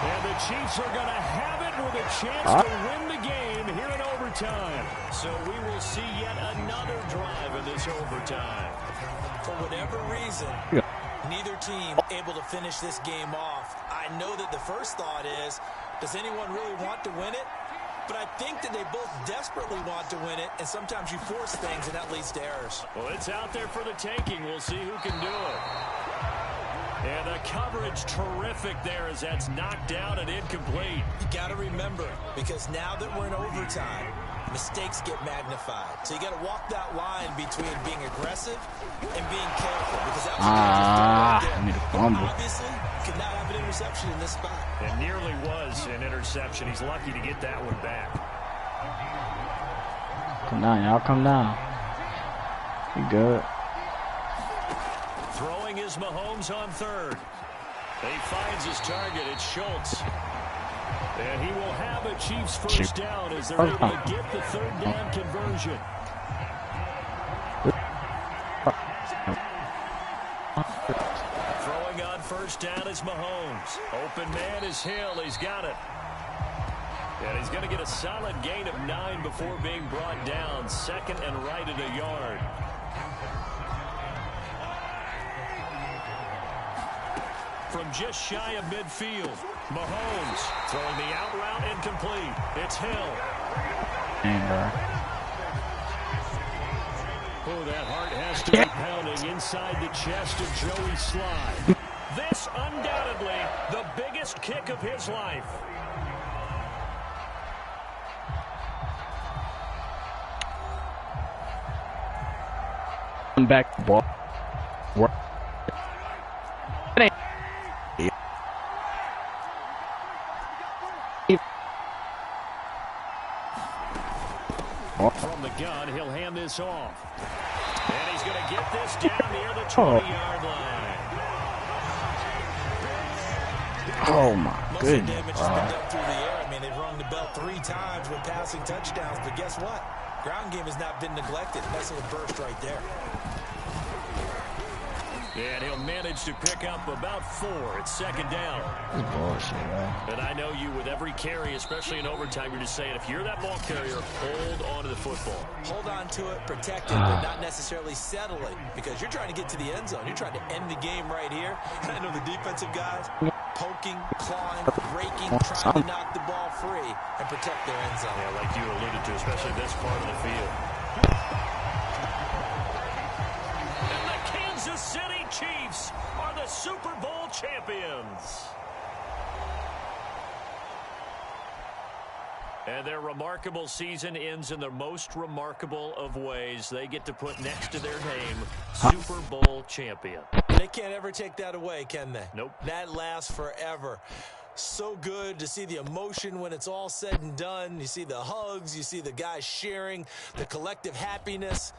And the Chiefs are going to have it with a chance to win the game here in overtime. So we will see yet another drive in this overtime. For whatever reason, neither team able to finish this game off. I know that the first thought is, does anyone really want to win it? But I think that they both desperately want to win it, and sometimes you force things, and that leads to errors. Well, it's out there for the taking. We'll see who can do it. And the coverage terrific there as that's knocked down and incomplete. You got to remember, because now that we're in overtime, mistakes get magnified. So you got to walk that line between being aggressive and being careful, because that's obviously could not have an interception in this spot. It nearly was an interception. He's lucky to get that one back. Come down, y'all. Come down. You good. Throwing is Mahomes on 3rd. He finds his target. It's Schultz. And he will have a Chiefs first down as they're able to get the 3rd down conversion. Throwing on first down is Mahomes. Open man is Hill. He's got it. And he's going to get a solid gain of 9 before being brought down. 2nd and right at a yard. from just shy of midfield. Mahomes throwing the out route incomplete. It's Hill. Oh, that heart has to be pounding inside the chest of Joey Sly. This undoubtedly the biggest kick of his life. Back ball. From the gun, he'll hand this off. And he's going to get this down near the 20-yard line. Oh, my goodness. Most of the damage has been done through the air. I mean, they've rung the bell 3 times with passing touchdowns. But guess what? Ground game has not been neglected. Nice little burst right there. And he'll manage to pick up about 4 at second down. That's bullshit, man. And I know you with every carry, especially in overtime, you're just saying, if you're that ball carrier, hold on to the football. Hold on to it, protect it, but not necessarily settle it. Because you're trying to get to the end zone. You're trying to end the game right here. And I know the defensive guys poking, clawing, raking, trying to knock the ball free and protect their end zone. Yeah, like you alluded to, especially this part of the field. And the Kansas City Chiefs are the Super Bowl champions. And their remarkable season ends in the most remarkable of ways. They get to put next to their name, Super Bowl champion. They can't ever take that away, can they? Nope. That lasts forever. So good to see the emotion when it's all said and done. You see the hugs, you see the guys sharing, the collective happiness.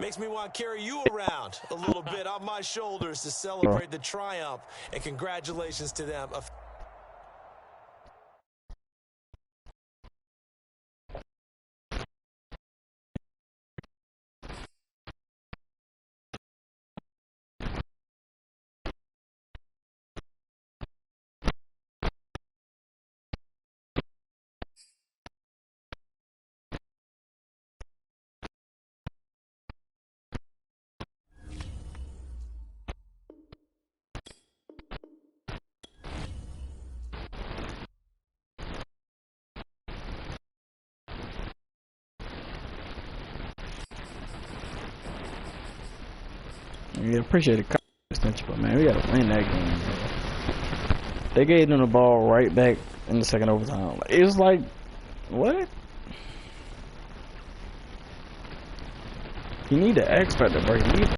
Makes me want to carry you around a little bit on my shoulders to celebrate the triumph. And congratulations to them. Yeah, appreciate the extension, but man, we gotta win that game, bro. They gave them the ball right back in the second overtime. It was like, what? You need the X factor, bro. You need